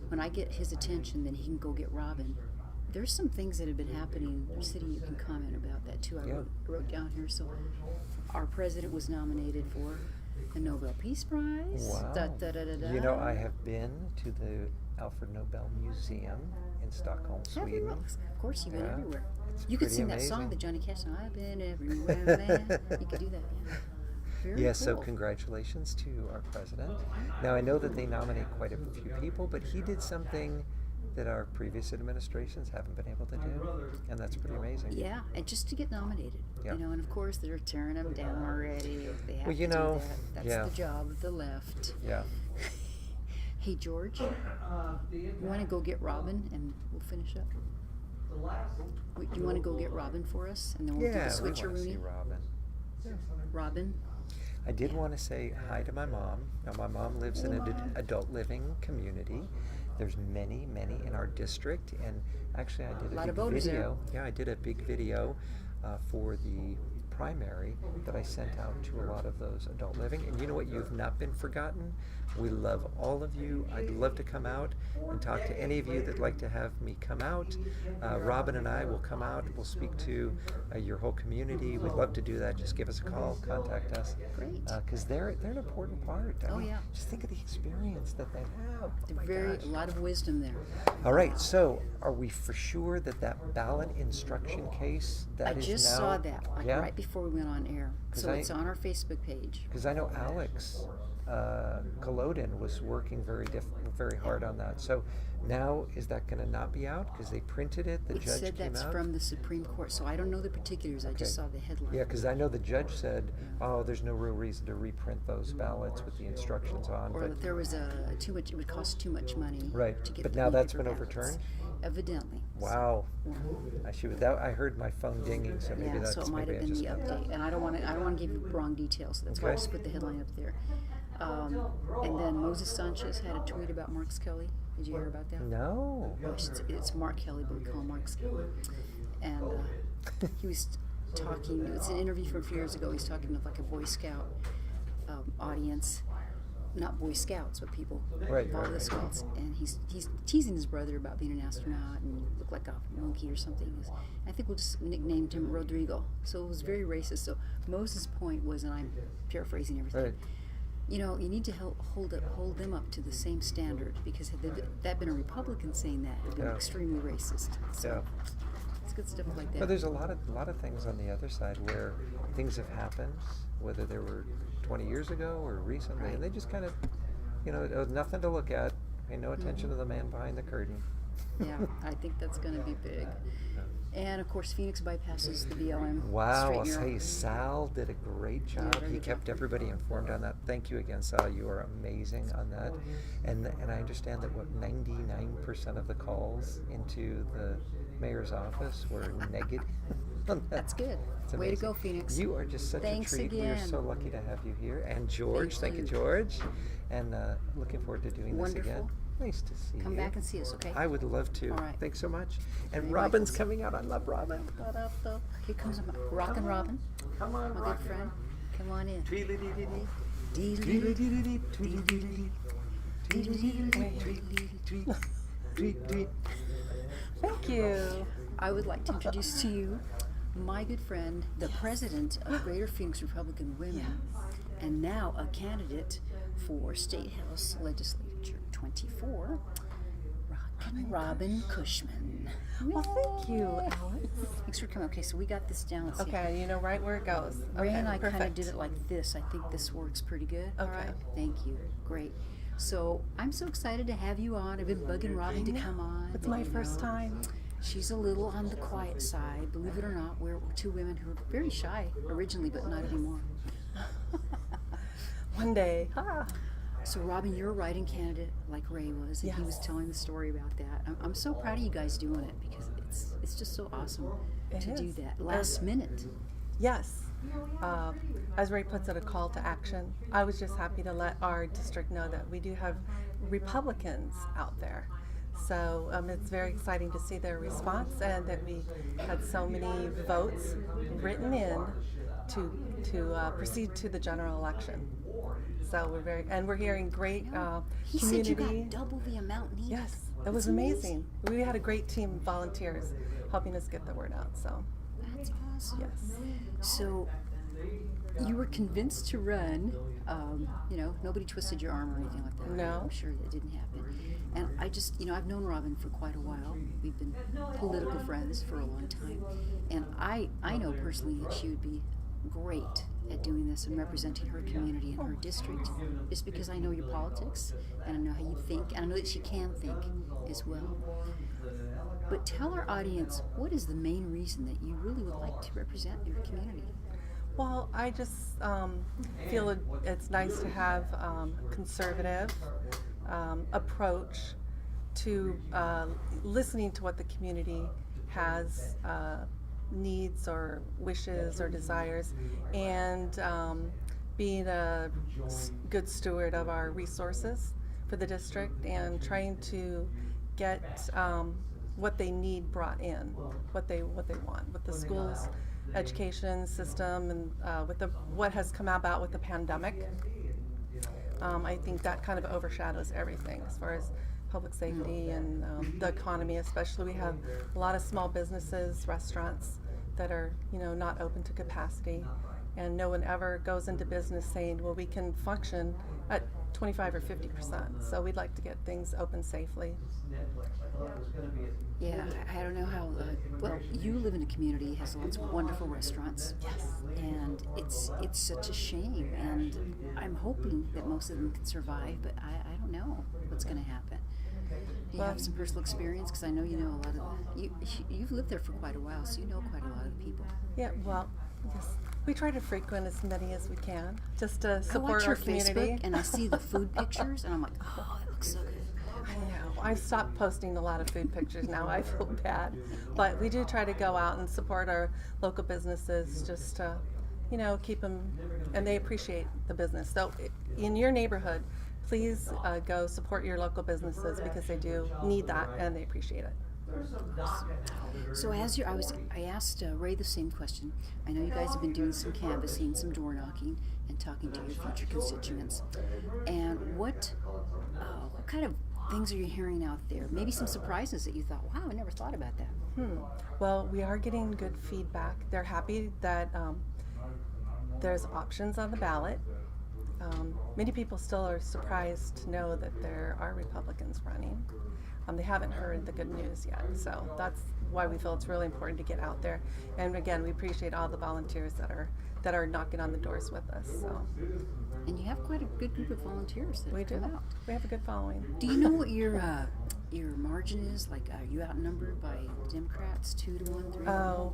When I get his attention, then he can go get Robin there's some things that have been happening in the city you can comment about that too. I Yeah. wrote down here. So our president was nominated for a Nobel Peace Prize. Wow. You know, I have been to the Alfred Nobel Museum in Stockholm, Have you? Sweden. Of course, you've been Yeah. everywhere. It's You could pretty sing that song, amazing. the Johnny Cash song. I've been everywhere, man. You could do that. Yeah. Very Yes, so cool. congratulations to our president. Now, I know that they nominate quite a few people, but he did something that our previous administrations haven't been able to do, and that's pretty amazing. Yeah, and just to get nominated, Yeah. you know, and of course they're tearing them down already. They have Well, you to know, do that. That's yeah. the job of the left. Yeah. Hey, George, you want to go get Robin and we'll finish up? You want to go get Robin for us, and then we'll Yeah, do the we want to see switcheroo? Robin. Robin? I did want to say hi to my mom. Now, my mom lives in an adult living community. There's many, many in our district, and actually, I did Lot a of big voters there. video. Yeah, I did a big video for the primary that I sent out to a lot of those adult living. And you know what? You've not been forgotten. We love all of you. I'd love to come out and talk to any of you that like to have me come out. Robin and I will come out. We'll speak to your whole community. We'd love to do that. Just give us a call, contact us. Great. Because they're an important part. I Oh, mean, yeah. Just think of the experience that they have. Oh my A gosh. lot of wisdom there. All right, so are we for sure that that ballot instruction case I that is just now, saw that yeah? right before we went on air. 'Cause So I- it's on our Facebook page. Because I know Alex Kolodin was working very hard on that. So now is that going to not be out because they printed it? The It judge said came that's out. from the Supreme Court, so I don't know the particulars. I just Okay. saw the headline. Yeah, because I know the judge said, "Oh, there's no real reason to reprint those ballots with the instructions on." Or But that there was too much. It would cost too much money. Right, To get but the now that's paper been ballots. overturned? Evidently. wow, I heard my phone dinging, so maybe Yeah, that's so it might maybe have I been just the got that. update, and I don't want to give you wrong details. So that's why I Okay. just put the headline up there. And then Moses Sanchez had a tweet about Mark Kelly. Did you hear about that? No. It's Mark Kelly, but we call him Mark Kelly. And he was talking. It's an interview from a few years ago. He's talking to like a Boy Scout audience, not Boy Scouts, but people Right, involved right, with the right. Scouts. And he's teasing his brother about being an astronaut and look like a monkey or something. I think we'll just nicknamed him Rodrigo. So it was very racist. So Moses' point was, and I'm paraphrasing everything. Right. You know, you need to hold them up to the same standard, because had that been a Republican saying that, it would been Yeah. extremely racist. So Yeah. it's good stuff like that. But there's a lot of things on the other side where things have happened, whether they were 20 years ago or recently, Right. and they just kind of, it was nothing to look at. Pay no attention to the man behind the curtain. Yeah, I think that's going to be big. And of course, Phoenix bypasses the BLM. Wow, I'll straight say narrow. Sal did a great job. very He good kept job. everybody informed on that. Thank you again, Sal. You are amazing on that. And I understand that 99% of the calls into the mayor's office were negative. on that. That's good. It's Way to amazing. go, Phoenix. You are just such Thanks a treat. We are again. so lucky to have you here. And George, thank you, you. George. And looking forward to doing this again. Wonderful. Nice to see you. Come back and see us, okay? I would love to. All right. Thanks so much. And Very Robin's much. coming out. I love Robin. Here comes Rockin' Robin, Come on, my good friend. Come on in. Tweedledee-dee-dee. Dee-dee-dee. Tweedledee-dee-dee. Tweet. Thank you. I would like to introduce to you my good friend, the president of Greater Phoenix Republican Women, and now a candidate for State House Legislature 24, Robin Cushman. Well, thank you, Alex. Thanks for coming. Okay, so we got this down. Let's see. Okay, you know right where it goes. Ray Okay, and I kind of perfect. did it like this. I think this works pretty good. All Okay. right. Thank you. Great. So I'm so excited to have you on. I've been bugging Robin to come on. It's but, my you first know, time. She's a little on the quiet side. Believe it or not, we're two women who are very shy originally, but not anymore. One day. So Robin, you're a writing candidate like Ray was, and he was Yes. telling the story about that. I'm so proud of you guys doing it, because it's just so awesome It to do is. that last minute. Yes. As Ray puts it, a call to action. I was just happy to let our district know that we do have Republicans out there. So it's very exciting to see their response, and that we had so many votes written in to proceed to the general election. So we're hearing great He community. said you got double the amount needed. Yes, it was That's amazing. We had a great team of volunteers helping us get the word out. So That's awesome. yes. So you were convinced to run. Nobody twisted your arm or anything like that. No. I'm sure that didn't happen. And I just, I've known Robin for quite a while. We've been political friends for a long time. And I know personally that she would be great at doing this and representing her community and her district, just because I know your politics and I know how you think, and I know that she can think as well. But tell our audience, what is the main reason that you really would like to represent your community? Well, I just feel it's nice to have conservative approach to listening to what the community has needs or wishes or desires, and being a good steward of our resources for the district and trying to get what they need brought in, what they want with the schools education system, and with what has come about with the pandemic. I think that kind of overshadows everything as far as public safety and the economy especially. We have a lot of small businesses, restaurants that are not open to capacity, and no one ever goes into business saying, well, we can function at 25 or 50%. So we'd like to get things open safely. Yeah, I don't know how. Well, you live in a community that has lots of wonderful restaurants. Yes. And it's such a shame. And I'm hoping that most of them can survive, but I don't know what's going to happen. Do you have some personal experience? Because I know you know a lot of you've lived there for quite a while, so you know quite a lot of the people. Yeah. Well, yes. We try to frequent as many as we can, just to support I watch our your community. Facebook and I see the food pictures, and I'm like, oh, it looks so good. I know. I've stopped posting a lot of food pictures now. I feel bad. But we do try to go out and support our local businesses, just to, keep them, and they appreciate the business. So in your neighborhood, please go support your local businesses, because they do need that and they appreciate it. So I asked Ray the same question. I know you guys have been doing some canvassing, some door knocking, and talking to your future constituents. And what kind of things are you hearing out there? Maybe some surprises that you thought, wow, I never thought about that. Well, we are getting good feedback. They're happy that there's options on the ballot. Many people still are surprised to know that there are Republicans running. They haven't heard the good news yet, so that's why we feel it's really important to get out there. And again, we appreciate all the volunteers that are knocking on the doors with us. So. And you have quite a good group of volunteers that We do. come out. We have a good following. Do you know what your margin is? Like, are you outnumbered by Democrats 2 to 1, 3 to 1? Oh,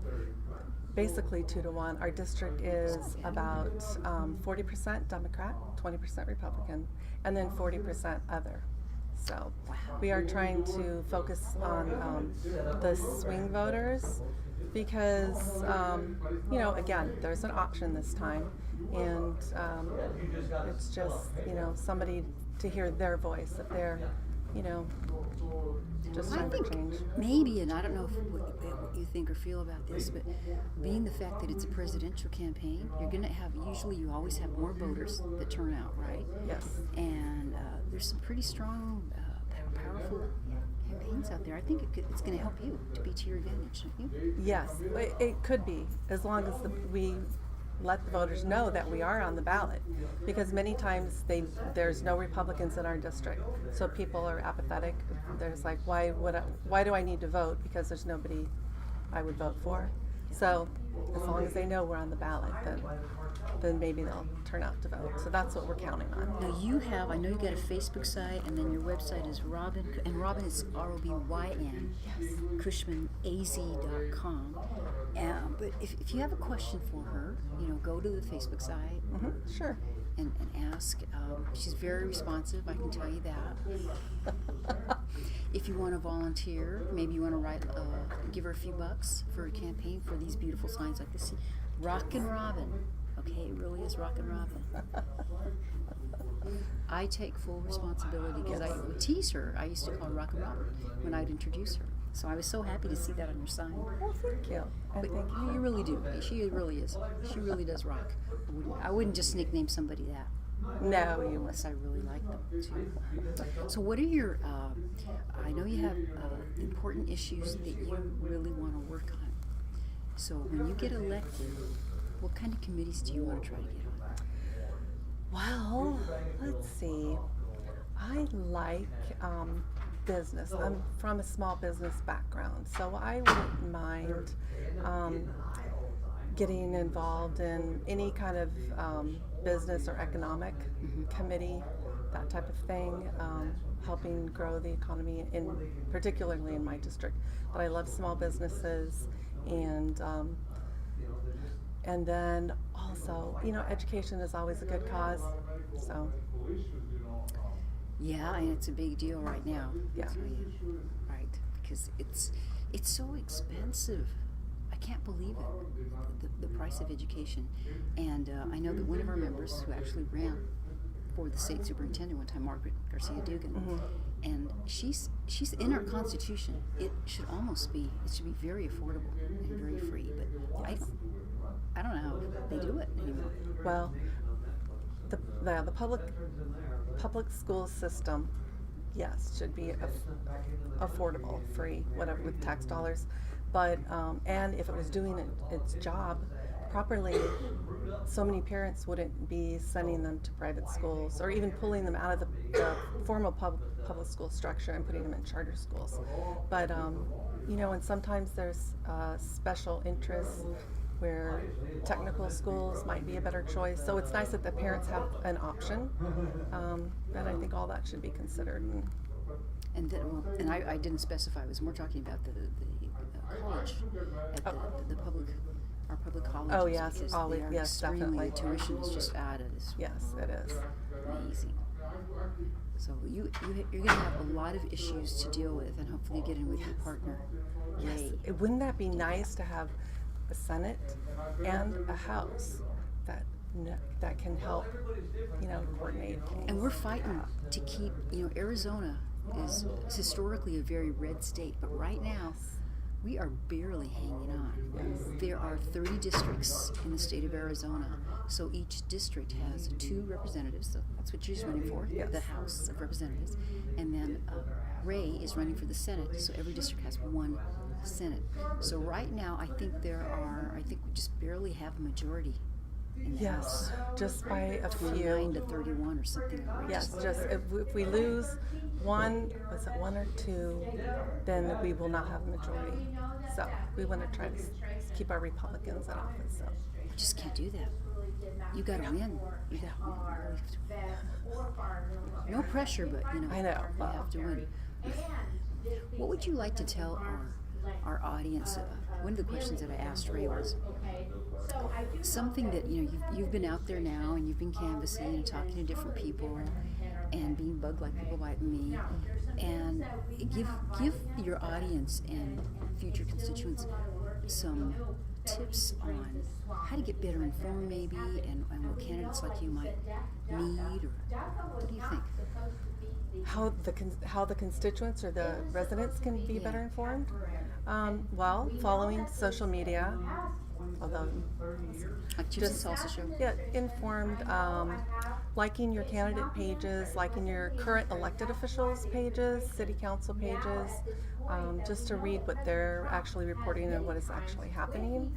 basically 2 to 1. Our district is about 40% Democrat, 20% Republican, and then 40% other. So we are trying to focus on the swing voters, because again, there's an option this time, and it's just somebody to hear their voice, if they're just I time think for change. maybe, and I don't know what you think or feel about this, but being the fact that it's a presidential campaign, you're going to have, usually you always have more voters that turn out, right? Yes. And there's some pretty strong, powerful campaigns out there. I think it's going to help you to be to your advantage, don't you? Yes, it could be, as long as we let the voters know that we are on the ballot, because many times there's no Republicans in our district, so people are apathetic. There's like, why do I need to vote, because there's nobody I would vote for? So as long as they know we're on the ballot, then maybe they'll turn out to vote. So that's what we're counting on. Now I know you got a Facebook site, and then your website is Robin, and Robin is ROBYN, CushmanAZ.com. But if you have a question for her, go to the Facebook site. Sure. And ask. She's very responsive, I can tell you that. If you want to volunteer, maybe you want to give her a few bucks for a campaign for these beautiful signs like this. Rockin' Robin. Okay, it really is Rockin' Robin. I take full responsibility, because I would tease her. I used to call her Rockin' Robin when I'd introduce her. So I was so happy to see that on your sign. Well, thank you. And But thank you. you really do. She really is. She really does rock. I wouldn't just nickname somebody that. No, you Unless I really like them too. So what are your, I know you have important issues that you really want to work on. So when you get elected, what kind of committees do you want to try to get on? Well, let's see. I like business. I'm from a small business background, so I wouldn't mind getting involved in any kind of business or economic committee, that type of thing, helping grow the economy, particularly in my district. But I love small businesses, and then also, education is always a good cause. So, Yeah, and it's a big deal right now. yeah. I'll tell you. Right, because it's so expensive. I can't believe it, the price of education. And I know that one of our members who actually ran for the state superintendent one time, Margaret Garcia Dugan, and she's in our Constitution. It should be very affordable and very free. But I don't know how they do it anymore. Well, the public school system, yes, should be affordable, free, whatever, with tax dollars. But and if it was doing its job properly, so many parents wouldn't be sending them to private schools or even pulling them out of the formal public school structure and putting them in charter schools. But and sometimes there's special interests where technical schools might be a better choice. So it's nice that the parents have an option, and I think all that should be considered. And then, I didn't specify. I was more talking about the college at our public colleges. Oh, yes, because always, they are yes, extremely, definitely. the tuition is just out of this. Yes, it is. Amazing. So you're going to have a lot of issues to deal with, and hopefully you get in with your partner. Yes. Ray. Wouldn't that be nice to have a Senate and a House that can help, coordinate things? And we're fighting to keep, Arizona is historically a very red state, but right now we are barely hanging on. Yes. There are 30 districts in the state of Arizona, so each district has 2 representatives, so that's what she's running for, Yes. the House of Representatives, and then Ray is running for the Senate, so every district has 1 Senate. So right now I think we just barely have a majority in the Yes, House. just by a 29 few. to 31 or something. Yes, just if we lose one or two, then we will not have a majority. So we want to try to keep our Republicans in office. So You just can't do that. You got to win. You got to win. No pressure, but I know. you have to win. What would you like to tell our audience? One of the questions that I asked Ray was something that you've been out there now and you've been canvassing and talking to different people and being bugged like people like me, and give your audience and future constituents some tips on how to get better informed maybe, and what candidates like you might need, or what do you think? how the constituents or the residents can be better informed? Well, following social media, although Like Chips and Salsa show? yeah, informed, liking your candidate pages, liking your current elected officials pages, city council pages, just to read what they're actually reporting and what is actually happening.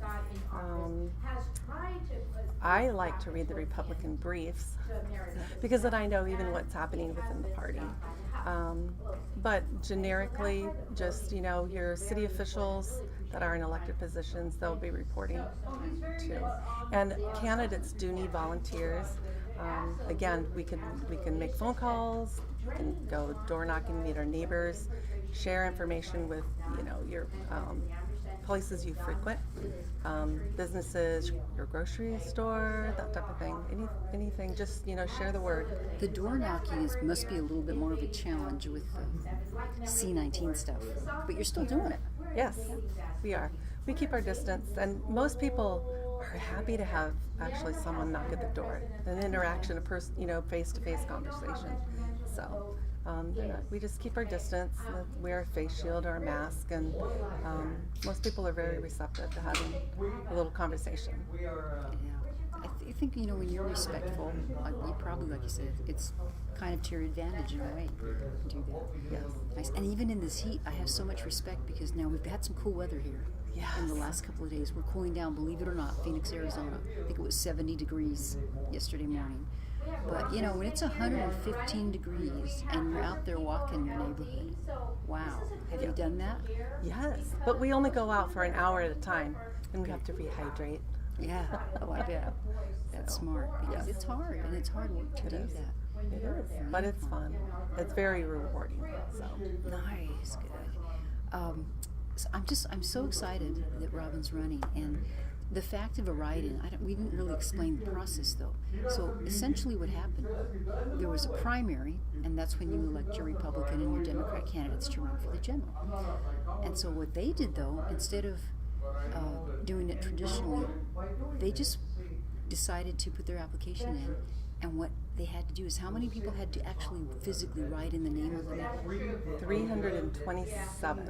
I like to read the Republican briefs because then I know even what's happening within the party. But generically, just, your city officials that are in elected positions, they'll be reporting too. And candidates do need volunteers. Again, we can make phone calls, we can go door knocking, meet our neighbors, share information with, your places you frequent, businesses, your grocery store, that type of thing. Anything, just, share the word. The door knocking must be a little bit more of a challenge with the C-19 stuff, but you're still doing it. Yes, we are. We keep our distance, and most people are happy to have actually someone knock at the door, an interaction, a person, face-to-face conversation. So We just keep our distance, wear a face shield or a mask, and most people are very receptive to having a little conversation. Yeah. I think, you know, when you're respectful, you probably, like you said, it's kind of to your advantage in a way to do that. Yes. Nice. And even in this heat, I have so much respect because now we've had some cool weather here. Yes. In the last couple of days, we're cooling down, believe it or not, Phoenix, Arizona. I think it was 70 degrees yesterday morning. But, you know, when it's 115 degrees and you're out there walking your neighborhood, wow. Have you done that? Yes, but we only go out for an hour at a time, and we have to rehydrate. Yeah. Oh, I bet. That's smart because it's hard, and it's hard work to do that. It is, but it's fun. It's very rewarding. So Nice, good. So I'm so excited that Robin's running, and the fact of a write-in. We didn't really explain the process though. So essentially, what happened? There was a primary, and that's when you elect your Republican and your Democrat candidates to run for the general. And so what they did though, instead of doing it traditionally, they just decided to put their application in. And what they had to do is how many people had to actually physically write in the name of the man? 327.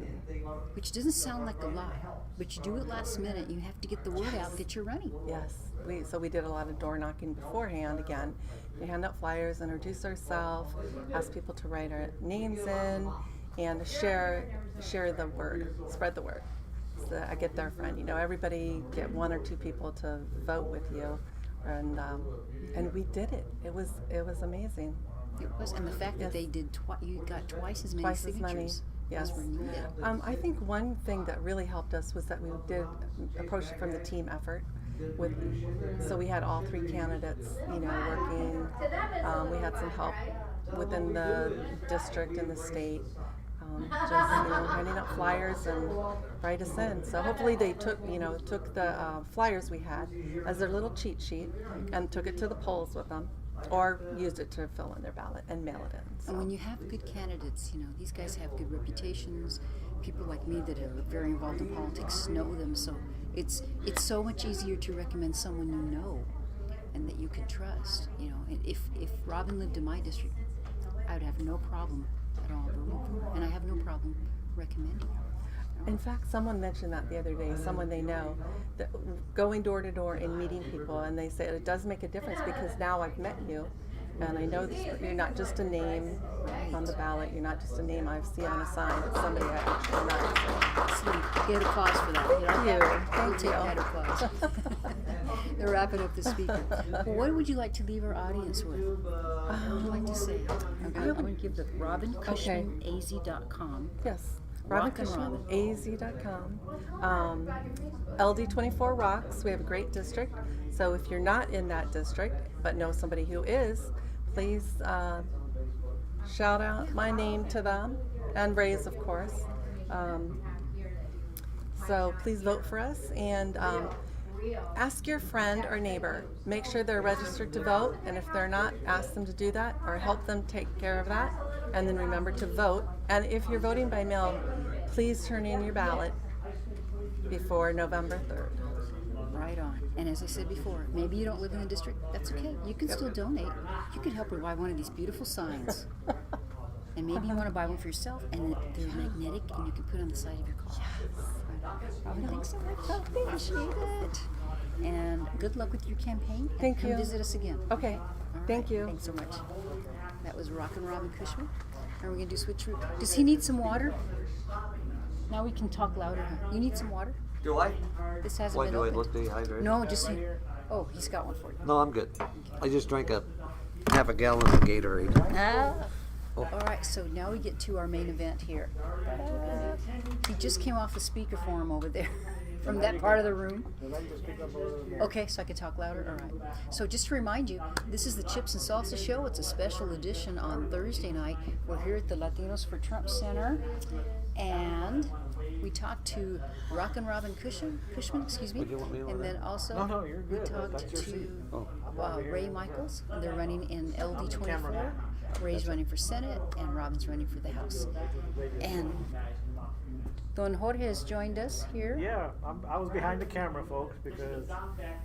Which doesn't sound like a lot, but you do it last minute. You have to get the word out that you're running. Yes, we did a lot of door knocking beforehand. Again, we hand out flyers, introduce ourselves, ask people to write our names in, and share the word, spread the word. So I get their friend. You know, everybody get one or two people to vote with you, and we did it. It was amazing. It was, and the fact that they did you got twice as many Twice as many. signatures. Yes. As were needed. I think one thing that really helped us was that we did approach it from the team effort. So we had all three candidates, you know, working. We had some help within the district and the state, just, you know, handing out flyers and write us in. So hopefully they took the flyers we had as their little cheat sheet and took it to the polls with them, or used it to fill in their ballot and mail it in. So. And when you have good candidates, you know, these guys have good reputations. People like me that are very involved in politics know them, so it's so much easier to recommend someone you know and that you can trust. You know, and if Robin lived in my district, I would have no problem at all voting for her, and I have no problem recommending her. In fact, someone mentioned that the other day, someone they know, that going door to door and meeting people, and they said it does make a difference because now I've met you, and I know that you're not just a name on the ballot, you're not just a name I see on a sign, it's somebody I actually know. So get applause for that. You know? We'll take that applause. They're wrapping up the speaker. Well, what would you like to leave our audience with? What would you like to say? I'm going to give the RobinCushmanAZ.com. Yes. Rockin' Robin. RobinCushmanAZ.com. LD24 rocks. We have a great district. So if you're not in that district but know somebody who is, please shout out my name to them, and Ray's, of course. So please vote for us, and ask your friend or neighbor. Make sure they're registered to vote, and if they're not, ask them to do that or help them take care of that. And then remember to vote. And if you're voting by mail, please turn in your ballot before November 3rd. Right on. And as I said before, maybe you don't live in the district. That's okay. You can still donate. You could help her buy one of these beautiful signs. And maybe you want to buy one for yourself, and they're magnetic, and you can put it on the side of your car. Robin, thanks so much. I appreciate it. And good luck with your campaign. And Thank come you. visit us again. Okay. All Thank right. you. Thanks so much. That was Rockin' Robin Cushman. And we're going to do switcheroo. Does he need some water? Now we can talk louder. Huh? You need some water? Do I? This hasn't Why been do I opened. look dehydrated? No, just... Oh, he's got one for you. No, I'm good. I just drank half a gallon of Gatorade. Ah. Oh. All right, so now we get to our main event here. He just came off the speaker forum over there from that part of the room. Okay, so I can talk louder? All right. So just to remind you, this is the Chips and Salsa Show. It's a special edition on Thursday night. We're here at the Latinos for Trump Center, and we talked to Rockin' Robin Cushman, Would you want me over and then there? also No, you're we good. talked That's your to seat. Ray Michaels. They're running in LD24. Ray's running for Senate, and Robin's running for the House. And Don Jorge has joined us here. Yeah, I was behind the camera, folks, because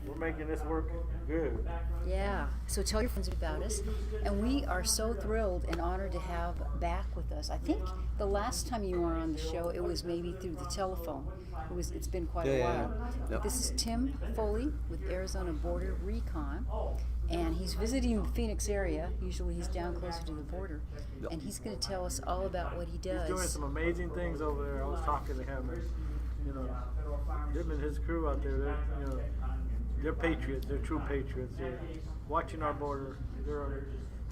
we're making this work good. Yeah, so tell your friends about us. And we are so thrilled and honored to have back with us. I think the last time you were on the show, it was maybe through the telephone. It's been quite a while. Yep. This is Tim Foley with Arizona Border Recon. And he's visiting the Phoenix area. Usually he's down closer to the border. Yep. And he's going to tell us all about what he does. He's doing some amazing things over there. I was talking to him, and, you know, him and his crew out there, they're patriots. They're true patriots. They're watching our border. They're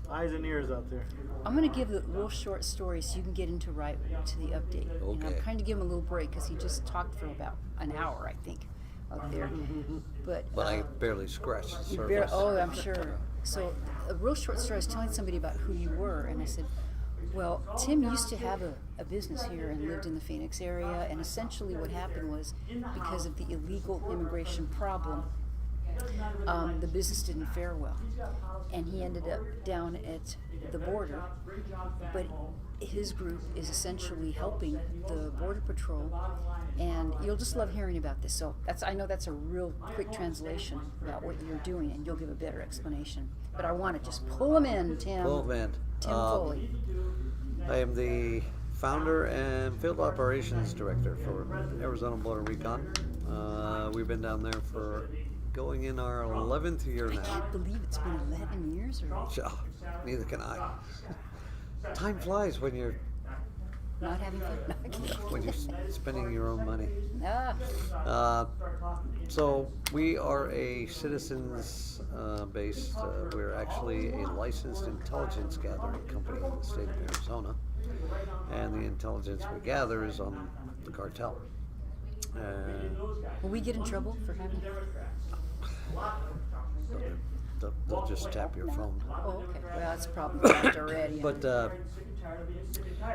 eyes and ears out there. I'm going to give a real short story so you can get into right to the update. And I'm Okay. trying to give him a little break because he just talked for about an hour, I think, up there. But I barely scratched the you surface. I'm sure. So a real short story. I was telling somebody about who you were, and I said, well, Tim used to have a business here and lived in the Phoenix area, and essentially what happened was because of the illegal immigration problem, the business didn't fare well, and he ended up down at the border. But his group is essentially helping the border patrol, and you'll just love hearing about this. So I know that's a real quick translation about what you're doing, and you'll give a better explanation. But I want to just pull him in, Tim. Full event. Tim Foley. I am the founder and field operations director for Arizona Border Recon. We've been down there for going in our 11th year I now. can't believe it's been 11 years already. So, neither can I. Time flies when you're Not having fun. when you're spending your own money. Ah, So we are a citizens based. We're actually a licensed intelligence gathering company in the state of Arizona, and the intelligence we gather is on the cartel. will we get in trouble for having? They'll just tap your phone. Oh, okay. Well, that's a problem solved already. But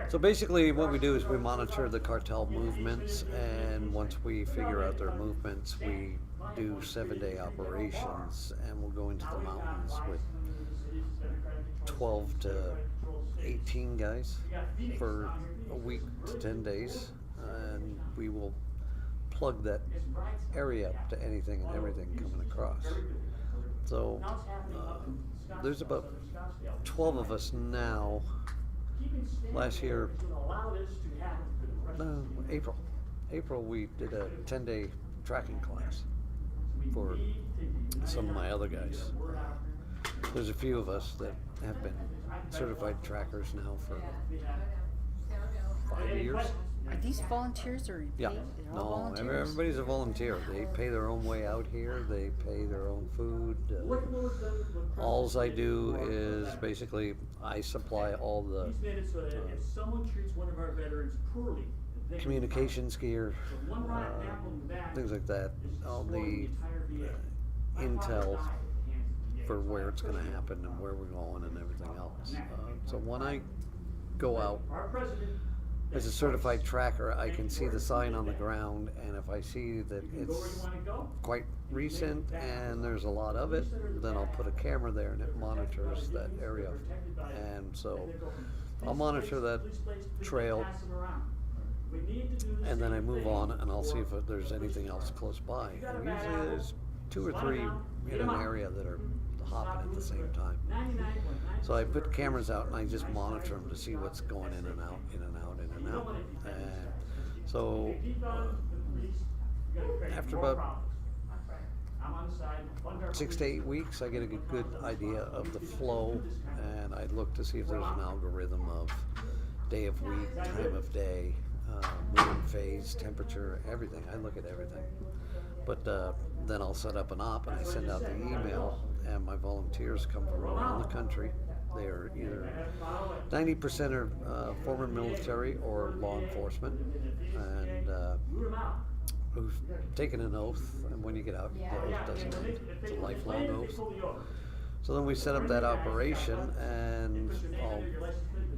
so basically, what we do is we monitor the cartel movements, and once we figure out their movements, we do 7-day operations, and we'll go into the mountains with 12 to 18 guys for a week to 10 days, and we will plug that area up to anything and everything coming across. So there's about 12 of us now. Last year, April we did a 10-day tracking class for some of my other guys. There's a few of us that have been certified trackers now for 5 years. Are these volunteers or Yeah, paid? They're all no, volunteers? everybody's a volunteer. They pay their own way out here. They pay their own food. Alls I do is basically I supply all the communications gear, things like that, all the intel for where it's going to happen and where we're going and everything else. So when I go out as a certified tracker, I can see the sign on the ground, and if I see that it's quite recent and there's a lot of it, then I'll put a camera there and it monitors that area. And so I'll monitor that trail, and then I move on and I'll see if there's anything else close by. And usually there's 2 or 3 in an area that are hopping at the same time. So I put cameras out and I just monitor them to see what's going in and out, in and out, in and out. And so after about 6 to 8 weeks, I get a good idea of the flow, and I look to see if there's an algorithm of day of week, time of day, moon phase, temperature, everything. I look at everything. But then I'll set up an op and I send out the email, and my volunteers come from around the country. They are either 90% are former military or law enforcement, and who've taken an oath, and when you get out, the oath doesn't end. It's a lifelong oath. So then we set up that operation, and I'll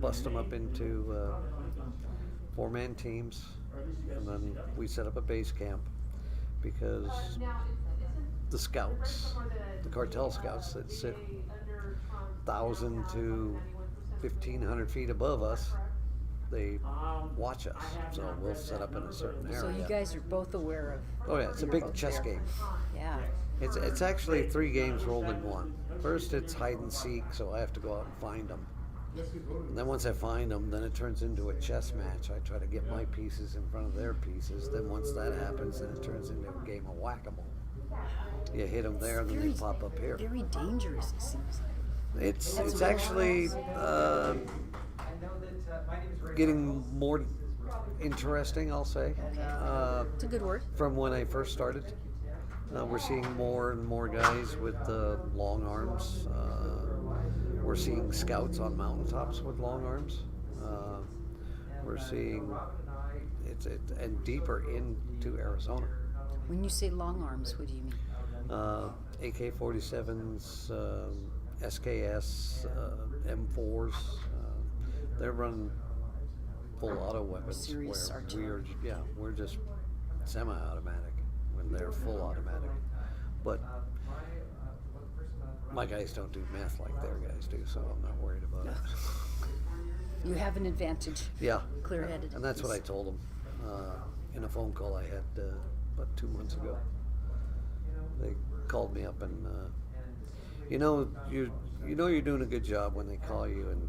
bust them up into 4-man teams, and then we set up a base camp, because the scouts, the cartel scouts that sit 1,000 to 1,500 feet above us, they watch us. So we'll set up in a certain area. So you guys are both aware of. Oh yeah, it's a you're big both chess there. game. Yeah. It's actually 3 games rolled in one. First it's hide and seek, so I have to go out and find them. And then once I find them, then it turns into a chess match. I try to get my pieces in front of their pieces. Then once that happens, then it turns into a game of whack-a-mole. You hit them there, and then they pop up here. Very dangerous, it seems. It's actually getting more interesting, I'll say. It's a good word. From when I first started. We're seeing more and more guys with long arms. We're seeing scouts on mountaintops with long arms. We're seeing and deeper into Arizona. When you say long arms, what do you mean? AK-47s, SKS, M4s. They're running full auto weapons. Serious artillery. We're just semi-automatic when they're full automatic. But my guys don't do math like their guys do, so I'm not worried about it. You have an advantage. Yeah. Clear-headed. And that's what I told them in a phone call I had about 2 months ago. They called me up and you know you're doing a good job when they call you and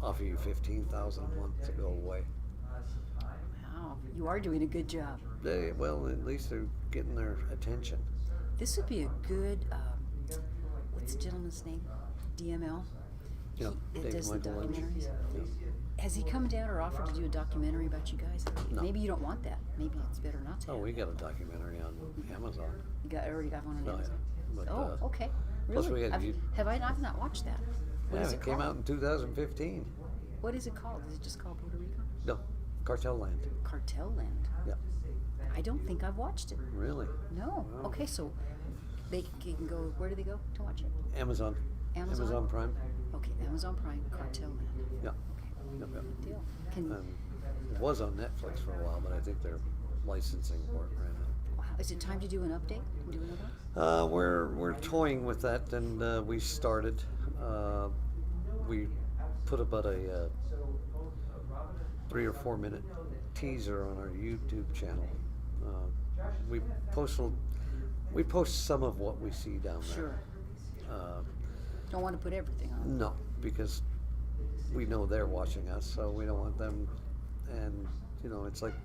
offer you $15,000 a month to go away. Wow, you are doing a good job. Well, at least they're getting their attention. This would be a good. What's the gentleman's name? DML. Yeah, It David does the Michael Lynch. documentaries. Yeah. Has he come down or offered to do a documentary about you guys? No. Maybe you don't want that. Maybe it's better not to. Oh, we got a documentary on Amazon. You already got one on Oh, yeah. Amazon. But, Oh, okay. plus Really? we had Have I've not watched that. What Yeah, is it came called? out in 2015. What is it called? Is it just called Puerto Rico? No, Cartel Land. Cartel Land. Yeah. I don't think I've watched it. Really? No. Wow. Okay, so they can go. Where do they go to watch it? Amazon. Amazon? Prime. Okay, Amazon Prime, Cartel Land. Yeah. Okay. Yep, yep. Good deal. Can It was on Netflix for a while, but I think they're licensing for it right now. wow, is it time to do an update? Do another? We're toying with that, and we started. We put about a 3 or 4 minute teaser on our YouTube channel. We post some of what we see down there. Sure. Don't want to put everything on. No, because we know they're watching us, so we don't want them. And it's like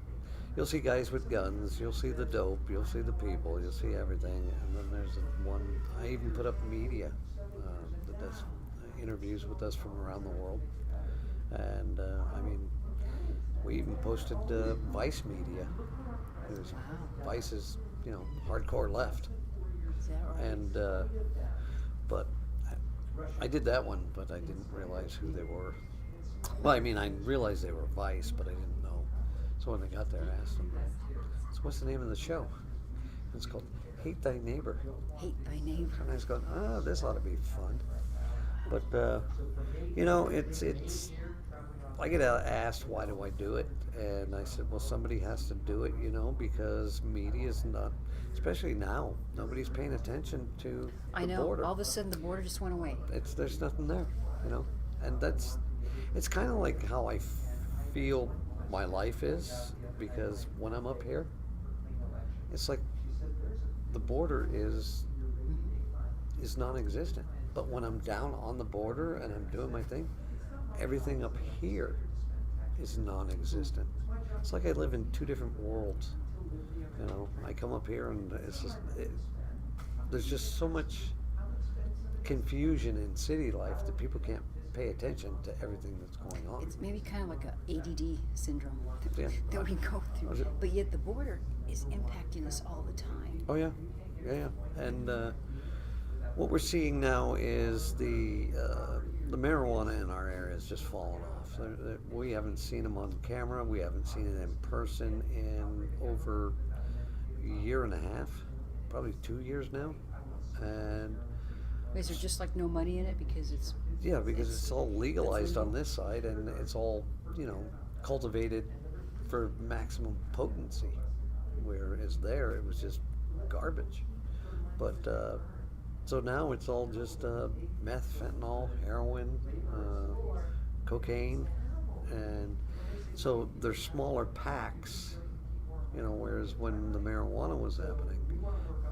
you'll see guys with guns, you'll see the dope, you'll see the people, you'll see everything, and then there's one. I even put up media that does interviews with us from around the world, and I mean, we even posted Vice media. Vice is hardcore left, Is that right? and but I did that one, but I didn't realize who they were. Well, I mean, I realized they were Vice, but I didn't know. So when they got there, I asked them, "So what's the name of the show?" It's called Hate Thy Neighbor. Hate Thy Neighbor. And I was going, this ought to be fun. But it's. I get asked, why do I do it? And I said, well, somebody has to do it, because media is not, especially now, nobody's paying attention to I the know. border. All of a sudden, the border just went away. There's nothing there, and it's kind of like how I feel my life is, because when I'm up here, it's like the border is non-existent. But when I'm down on the border and I'm doing my thing, everything up here is non-existent. It's like I live in 2 different worlds. I come up here and it's just there's just so much confusion in city life that people can't pay attention to everything that's going on. It's maybe kind of like a ADD syndrome Yeah. that we go Was through. it? But yet the border is impacting us all the time. Oh yeah, yeah. And what we're seeing now is the marijuana in our area has just fallen off. We haven't seen them on camera. We haven't seen it in person in over a year and a half, probably 2 years now. And Is there just like no money in it because it's yeah, because it's all legalized on this side, and it's all cultivated for maximum potency. Whereas there, it was just garbage. But so now it's all just meth, fentanyl, heroin, cocaine, and So they're smaller packs, you know, whereas when the marijuana was happening,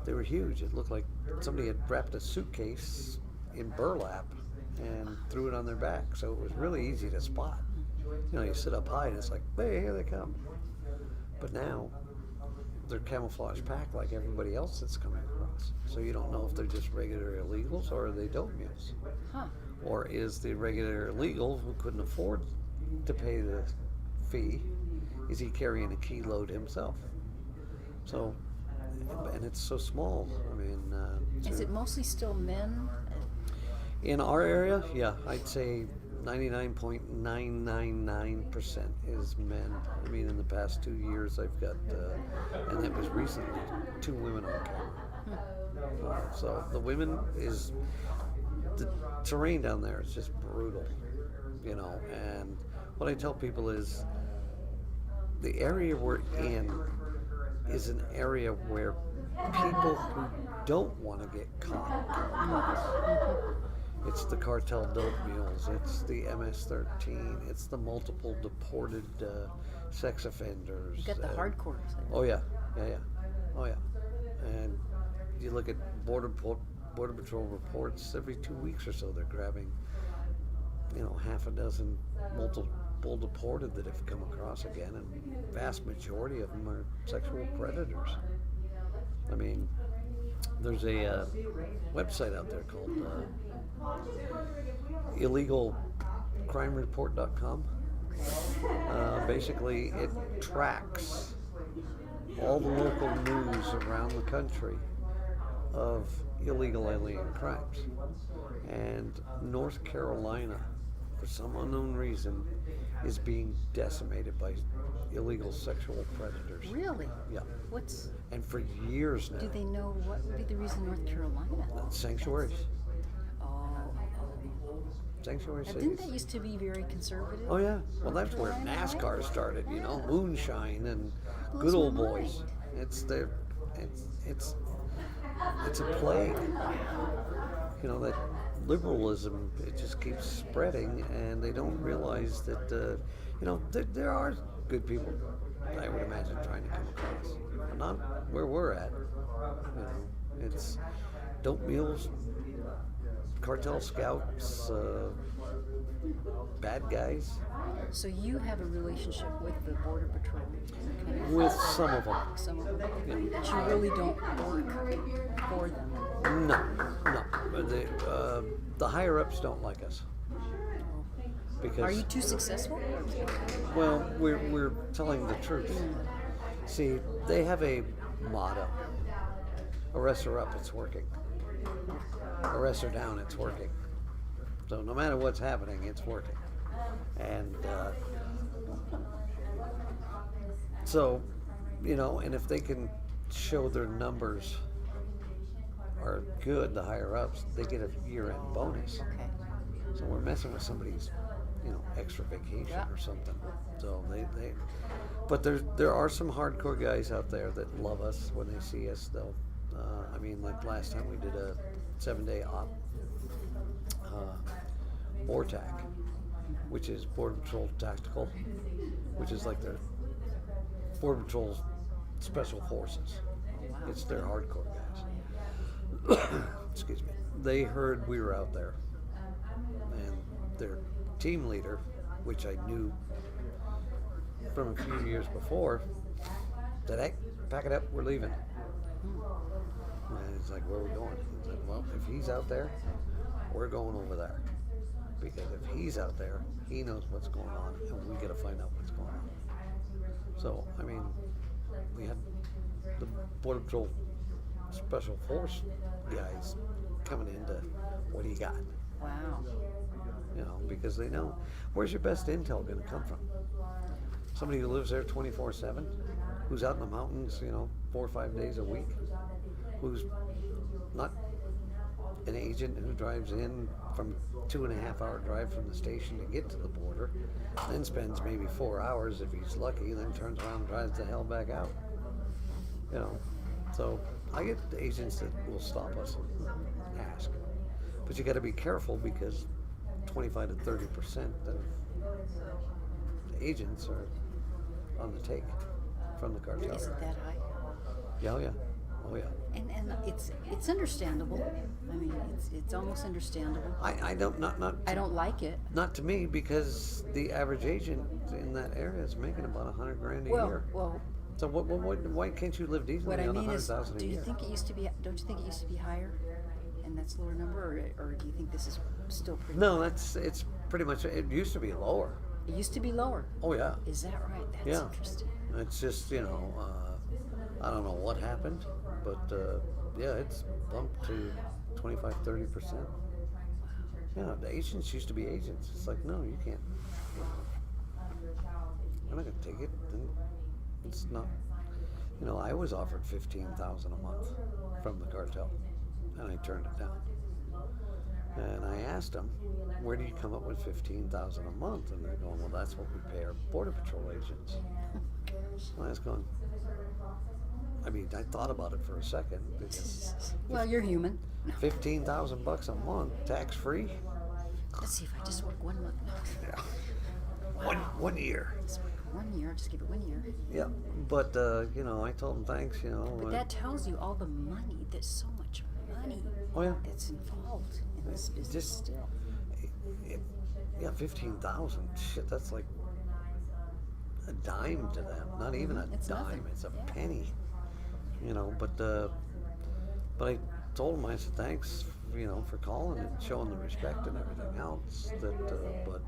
they were huge. It looked like somebody had wrapped a suitcase in burlap and threw it on their back. So it was really easy to spot. You know, you sit up high and it's like, hey, here they come. But now they're camouflage packed like everybody else that's coming across. So you don't know if they're just regular illegals or are they dope mules. Huh. Or is the regular illegal who couldn't afford to pay the fee, is he carrying a key load himself? So, and it's so small. I mean, Is it mostly still men? in our area, yeah, I'd say 99.999% is men. I mean, in the past 2 years, I've got, and it was recently, 2 women on camera. So the women is, the terrain down there is just brutal, you know. And what I tell people is, the area we're in is an area where people who don't want to get caught come across. It's the cartel dope mules, it's the MS-13, it's the multiple deported sex offenders. You got the hardcores. Oh yeah. Oh yeah. And you look at Border Patrol reports, every 2 weeks or so they're grabbing, you know, half a dozen multiple deported that have come across again, and vast majority of them are sexual predators. I mean, there's a website out there called illegalcrimereport.com. Basically, it tracks all the local news around the country of illegal alien crimes. And North Carolina, for some unknown reason, is being decimated by illegal sexual predators. Really? Yeah. And for years now. Do they know what would be the reason North Carolina? Sanctuaries. Sanctuary cities. Didn't that used to be very conservative? Oh yeah. Well, that's where NASCAR started. You know, moonshine and good old boys. It's a plague. You know, that liberalism, it just keeps spreading, and they don't realize that you know, there are good people, I would imagine, trying to come across, but not where we're at. You know, it's dope mules, cartel scouts, bad guys. So you have a relationship with the Border Patrol? With some of them. Some of them. Yeah. But you really don't work for them? No. The higher ups don't like us. Because, are you too successful? Well, we're telling the truth. See, they have a motto: arrest her up, it's working. Arrest her down, it's working. So no matter what's happening, it's working. And so, you know, and if they can show their numbers are good, the higher ups, they get a year-end bonus. Okay. So we're messing with somebody's, you know, extra vacation or something. So but there are some hardcore guys out there that love us when they see us. They'll, I mean, like last time we did a 7-day op, BORTAC, which is Border Patrol Tactical, which is like their Border Patrol Special Forces. It's their hardcore guys. Excuse me. They heard we were out there, and their team leader, which I knew from a few years before, said, "Hey, pack it up, we're leaving." And it's like, "Where are we going?" He's like, "Well, if he's out there, we're going over there. Because if he's out there, he knows what's going on, and we got to find out what's going on." So, I mean, we had the Border Patrol Special Force guys coming into, "What do you got?" Wow. You know, because they know, where's your best intel going to come from? Somebody who lives there 24/7, who's out in the mountains, you know, 4 or 5 days a week, who's not an agent who drives in from 2.5-hour drive from the station to get to the border, then spends maybe 4 hours if he's lucky, then turns around and drives the hell back out. You know, so I get the agents that will stop us and ask, but you got to be careful because 25 to 30% of agents are on the take from the cartel. Is it that high? Yeah, oh yeah, oh yeah. And it's understandable. I mean, it's almost understandable. I don't not. I don't like it. Not to me, because the average agent in that area is making about $100,000 a Well, year. well, So why can't you live decently what I on mean is, $100,000 a do you year? think it used to be? Don't you think it used to be higher? And that's lower number, or do you think this is still pretty? No, it's pretty much. It used to be lower. It used to be lower. Oh yeah. Is that right? That's Yeah. interesting. It's just I don't know what happened, but yeah, it's bumped to 25-30%. Yeah, the agents used to be agents. It's like, no, you can't. I'm not gonna take it. And it's not. I was offered $15,000 a month from the cartel, and I turned it down. And I asked them, where do you come up with $15,000 a month? And they're going, well, that's what we pay our Border Patrol agents. And I was going, I mean, I thought about it for a second, because Well, you're human. No. $15,000 a month, tax free. Let's see if I just work 1 month. No. Yeah. One year. Just work 1 year. Just give it 1 year. Yeah, but I told them thanks. But that tells you all the money. There's so much money Oh yeah. that's involved in this business Just- still. Yeah, 15,000. Shit, that's like a dime to them. Not even a It's dime. nothing. It's a Yeah. penny. But I told them, I said thanks, for calling and showing the respect and everything else. But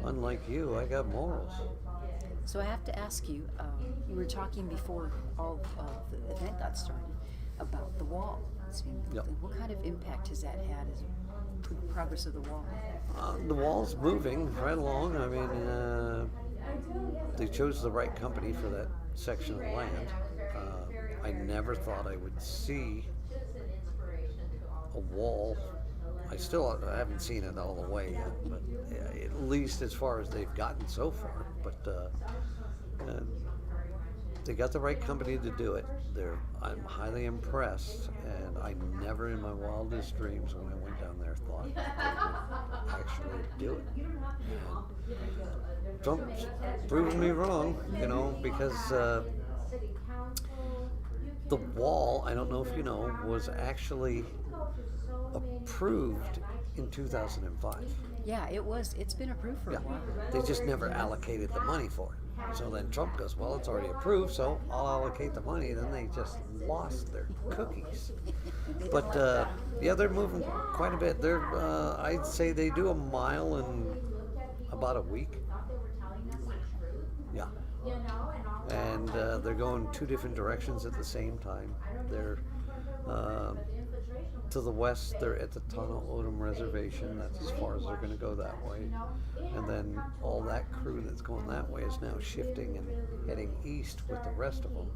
unlike you, I got morals. So I have to ask you. You were talking before all of the event got started about the wall. It's being built. Yep. And what kind of impact has that had as the progress of the wall? The wall's moving right along. I mean, they chose the right company for that section of land. I never thought I would see a wall. I haven't seen it all the way yet, but at least as far as they've gotten so far. But they got the right company to do it. I'm highly impressed, and I never in my wildest dreams when I went down there thought they would actually do it. And Trump's proven me wrong, because the wall, I don't know if you know, was actually approved in 2005. Yeah, it was. It's been approved for Yeah, a while. they just never allocated the money for it. So then Trump goes, well, it's already approved, so I'll allocate the money. Then they just lost their cookies. But yeah, they're moving quite a bit. I'd say they do a mile in about a week. Yeah. And they're going 2 different directions at the same time. They're to the west, they're at the Tono Odom Reservation. That's as far as they're going to go that way. And then all that crew that's going that way is now shifting and heading east with the rest of them.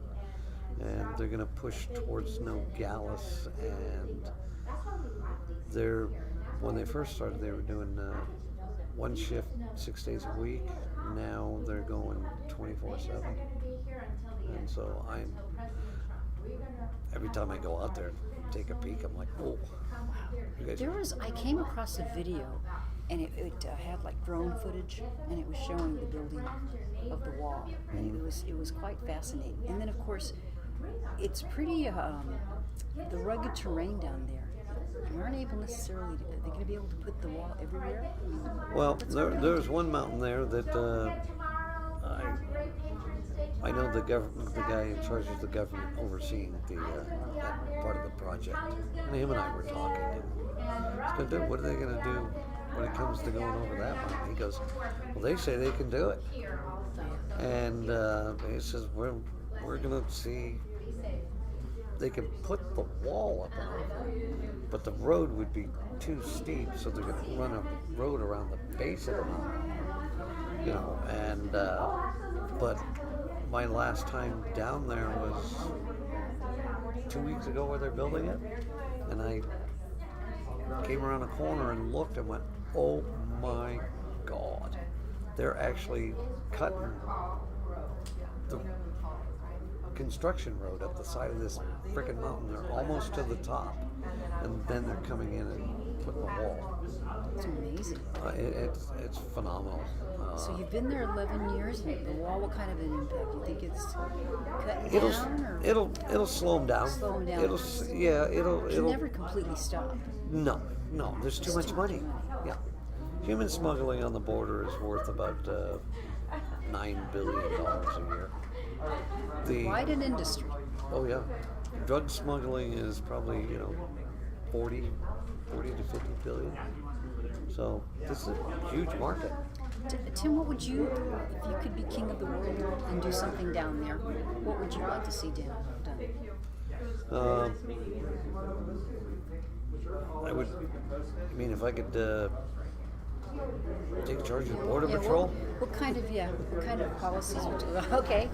And they're going to push towards Nogales. And when they first started, they were doing one shift 6 days a week. Now they're going 24/7. And so every time I go out there and take a peek, I'm like, oh. I came across a video, and it had like drone footage, and it was showing the building of the wall, and it was quite fascinating. And then of course, it's pretty the rugged terrain down there. You aren't able necessarily. Are they going to be able to put the wall everywhere? Well, there's one mountain there that I know the guy in charge of the government overseeing that part of the project. And him and I were talking. And he's what are they going to do when it comes to going over that mountain? He goes, well, they say they can do it. And he says, we're going to see. They can put the wall up and over, but the road would be too steep, so they're going to run a road around the base of the mountain. But my last time down there was 2 weeks ago where they're building it, and I came around a corner and looked and went, oh my God, they're actually cutting construction road up the side of this frickin' mountain. They're almost to the top, and then they're coming in and putting the wall. It's amazing. It's phenomenal. So you've been there 11 years, and the wall, what kind of an impact? You think it's cutting It'll down, or it'll slow them down. slow them down? It'll never completely stop. No, there's too much money. Yeah. Human smuggling on the border is worth about $9 billion a year. Quite an industry. Oh yeah. Drug smuggling is probably, 40 to 50 billion. So this is a huge market. Tim, what would you, if you could be king of the world and do something down there, what would you like to see done? If I could take charge of Border Patrol. What kind of policies would you, okay.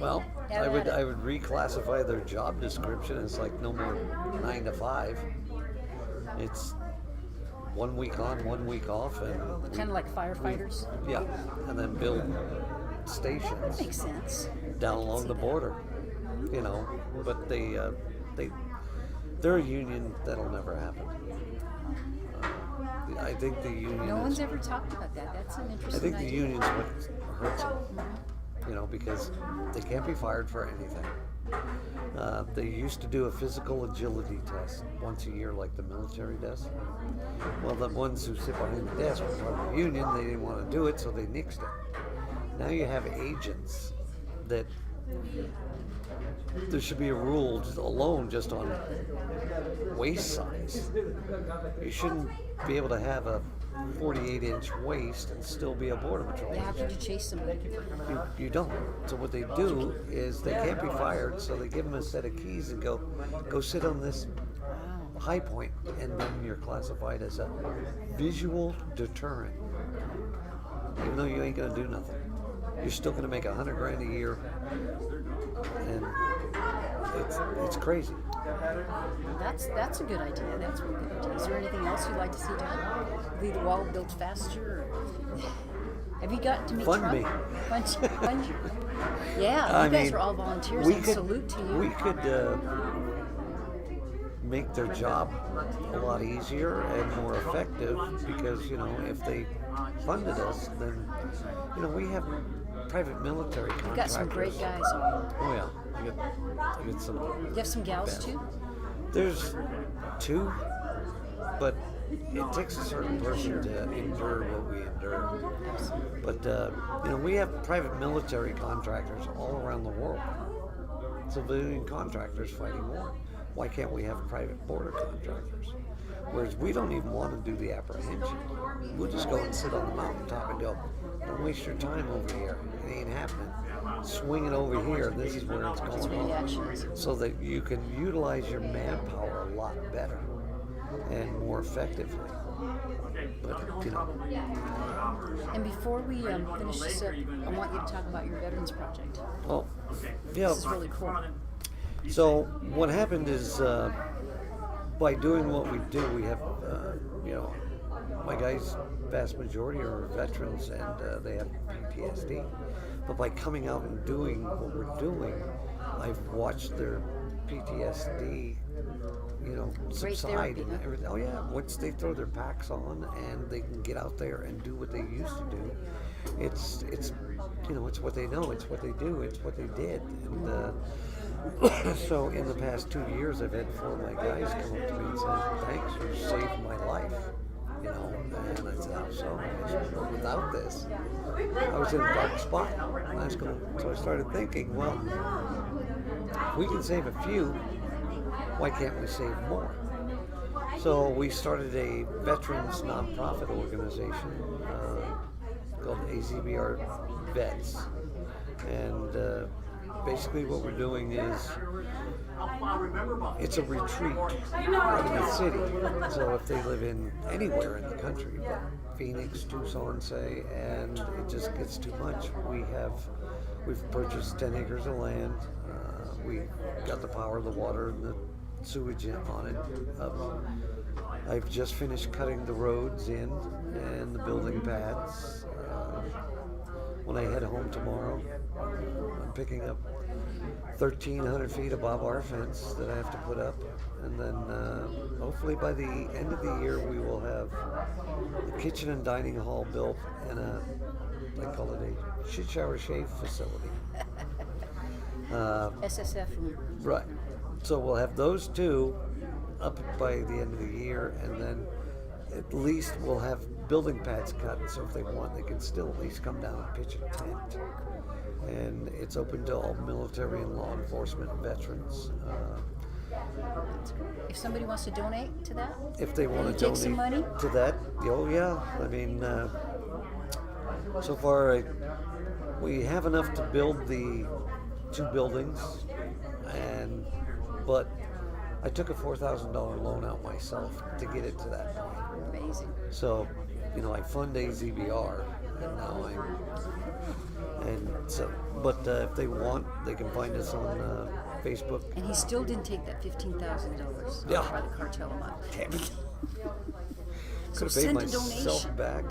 Well, Have I would at it. I would reclassify their job description. It's like no more 9 to 5. It's 1 week on, 1 week off, and Kind of like firefighters? yeah, and then build That stations makes sense. down along the border. But they're a union that'll never happen. I think the union. No one's ever talked about that. That's an I interesting think the idea. union's what hurts them. Because they can't be fired for anything. They used to do a physical agility test once a year, like the military does. Well, the ones who sit behind the desk were part of the union. They didn't want to do it, so they nixed it. Now you have agents that there should be a rule alone just on waist size. You shouldn't be able to have a 48-inch waist and still be a border patrol. Yeah, how could you chase somebody? You don't. So what they do is they can't be fired, so they give them a set of keys and go sit on this high point, and then you're classified as a visual deterrent. Even though you ain't gonna do nothing, you're still gonna make $100,000 a year, and it's crazy. That's a good idea. That's a good idea. Is there anything else you'd like to see done? Be the wall built faster? Or have you gotten to meet Fund Trump? me. Fund you. Yeah, you guys are all volunteers, and salute to you. We could make their job a lot easier and more effective because, if they funded us, then, we have private military contractors. You've got some great guys on. Oh yeah, I get some. You have some gals too? There's 2, but it takes a certain person to endure what we endure. But we have private military contractors all around the world. Civilian contractors fighting war. Why can't we have private border contractors? Whereas we don't even want to do the apprehension. We'll just go and sit on the mountaintop and go, don't waste your time over here. It ain't happening. Swing it over here. This is where it's going on. So that you can utilize your manpower a lot better and more effectively. But, And before we finish this up, I want you to talk about your Veterans Project. Oh, yeah. This is really cool. So what happened is, by doing what we do, we have, my guys, vast majority are veterans and they have PTSD. But by coming out and doing what we're doing, I've watched their PTSD, subside and everything. Oh yeah, once they throw their packs on and they can get out there and do what they used to do, it's what they know, it's what they do, it's what they did. And so in the past 2 years, I've had 4 of my guys come up to me and say, thanks, you saved my life. And I said, how so? I said, without this, I was in a dark spot. So I started thinking, well, if we can save a few, why can't we save more? So we started a veterans nonprofit organization called AZBR Vets. And basically what we're doing is, it's a retreat out in the city. So if they live in anywhere in the country, but Phoenix, Tucson, say, and it just gets too much, we've purchased 10 acres of land. We got the power, the water, and the sewage on it. I've just finished cutting the roads in and the building pads. When I head home tomorrow, I'm picking up 1,300 feet of barbed wire fence that I have to put up, and then hopefully by the end of the year we will have a kitchen and dining hall built and I call it a shit shower shave facility. SSF room. Right. So we'll have those two up by the end of the year, and then at least we'll have building pads cut, so if they want, they can still at least come down and pitch a tent. And it's open to all military and law enforcement and veterans. If somebody wants to donate to that, If they want you to take donate some money? to that, oh yeah. I mean, so far we have enough to build the 2 buildings, but I took a $4,000 loan out myself to get it to that point. Amazing. So, I fund AZBR, and now but if they want, they can find us on Facebook. And he still didn't take that $15,000 Yeah. by the cartel a month. Damn it. So Could have paid send a myself donation. back,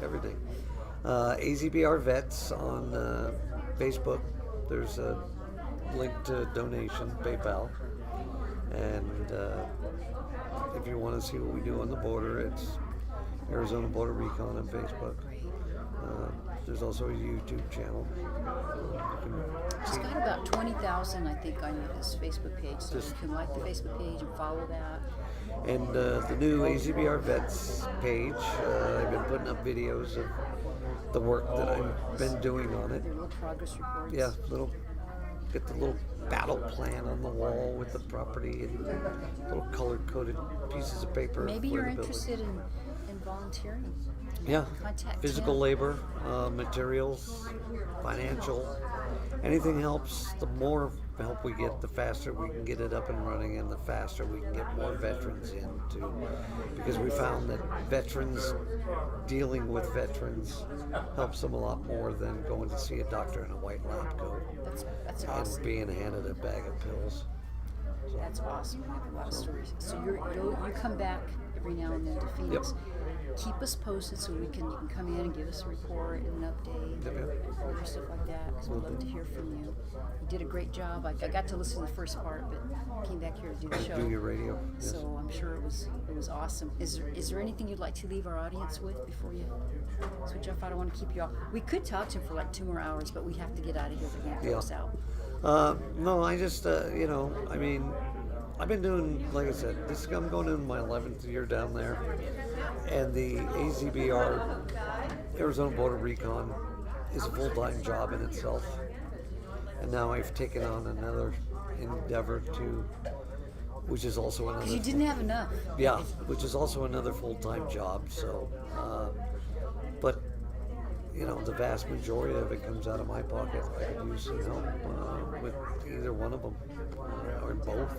everything. AZBR Vets on Facebook. There's a link to donation, PayPal. And if you want to see what we do on the border, it's Arizona Border Recon on Facebook. There's also a YouTube channel. He's got about 20,000, I think, on his Facebook page, so Just- you can like the Facebook page and follow that. And the new AZBR Vets page, I've been putting up videos of the work that I've been doing on it. Their little progress reports. Yeah, get the little battle plan on the wall with the property and little color-coded pieces of paper. Maybe for you're the building. interested in volunteering. Yeah, Contact physical Tim. labor, materials, financial, anything helps. The more help we get, the faster we can get it up and running, and the faster we can get more veterans in too. Because we found that dealing with veterans helps them a lot more than going to see a doctor in a white lab coat That's and awesome. being handed a bag of pills. That's awesome. I have a lot of stories. So you come back every now and then to Phoenix. Keep us posted so you can come in and give us a report and an update Yep. and other stuff like that. Because we'd love to hear from you. You did a great job. I got to listen to the first part, but came back here to do the show. Do your radio. Yes. So I'm sure it was awesome. Is there anything you'd like to leave our audience with before you switch off? I don't want to keep you off. We could talk to him for like 2 more hours, but we have to get out of here. They're going to throw us out. No, I just, I mean, I've been doing, like I said, I'm going in my 11th year down there, and the AZBR, Arizona Border Recon, is a full-time job in itself. And now I've taken on another endeavor which is also another. Because you didn't have enough. Yeah, which is also another full-time job. So, but the vast majority of it comes out of my pocket. I could use some help with either one of them or both.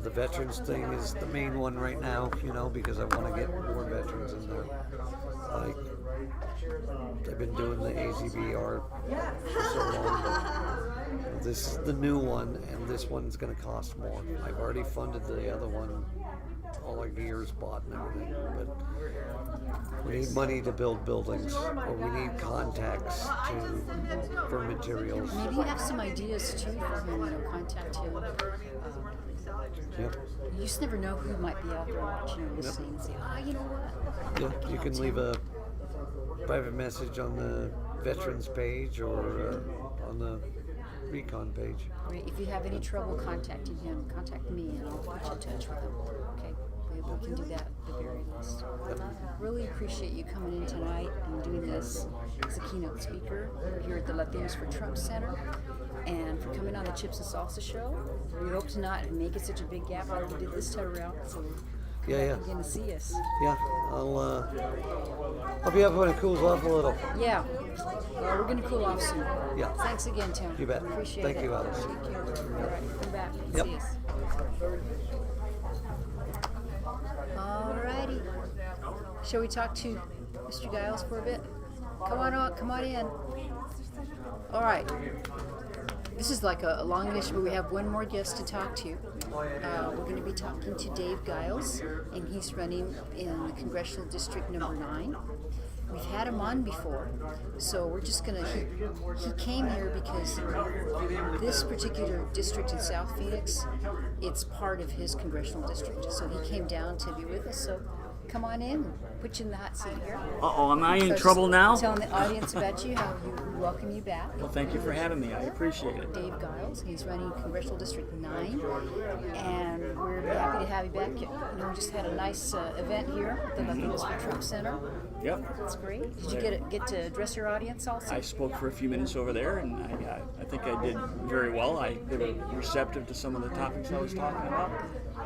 The veterans thing is the main one right now, because I want to get more veterans in there. I've been doing the AZBR for so long, but this is the new one, and this one's going to cost more. I've already funded the other one, all our gear is bought and everything, but we need money to build buildings, or we need contacts for materials. Maybe you have some ideas too for him, contact him. Yep. You just never know who might be out there watching or listening and say, you know what? Yeah, you can leave a private message on the veterans page or on the recon page. Great. If you have any trouble contacting him, contact me and I'll put you in touch with him. Okay? We can do that at the very least. Really appreciate you coming in tonight and doing this as a keynote speaker here at the Latinos for Trump Center, and for coming on the Chips and Salsa show. We hope to not make it such a big gap like we did this time around. So come back again to see us. Yeah, I'll be up when it cools off a little. Yeah. Well, we're going to cool off soon. Yeah. Thanks again, Tim. You bet. Appreciate Thank it. you, Alice. Take care. All right. Come back and Yep. see us. All righty. Shall we talk to Mr. Giles for a bit? Come on in. All right. This is like a long list, but we have one more guest to talk to. We're going to be talking to Dave Giles, and he's running in the Congressional District number 9. we've had him on before, so we're just gonna. He came here because this particular district in South Phoenix, it's part of his congressional district. So he came down to be with us. So come on in, put you in the hot seat here. Uh-oh, am I in So trouble just now? Telling the audience about you, how we welcome you back. Well, thank you for having me. I appreciate it. Dave Giles. He's running Congressional District 9, and we're happy to have you back. You know, we just had a nice event here at the Latinos for Trump Center. Yep. That's great. Did you get to address your audience also? I spoke for a few minutes over there, and I think I did very well. They were receptive to some of the topics I was talking about.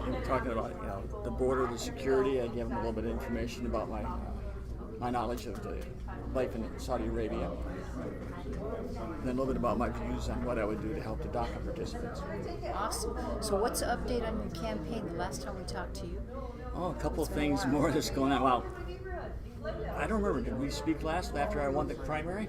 We were talking about, you know, the border, the security. I gave them a little bit of information about my knowledge of the life in Saudi Arabia, and then a little bit about my views on what I would do to help the DACA participants. Awesome. So what's the update on your campaign the last time we talked to you? Oh, a couple of things more that's going on. Well, I don't remember. Did we speak last after I won the primary?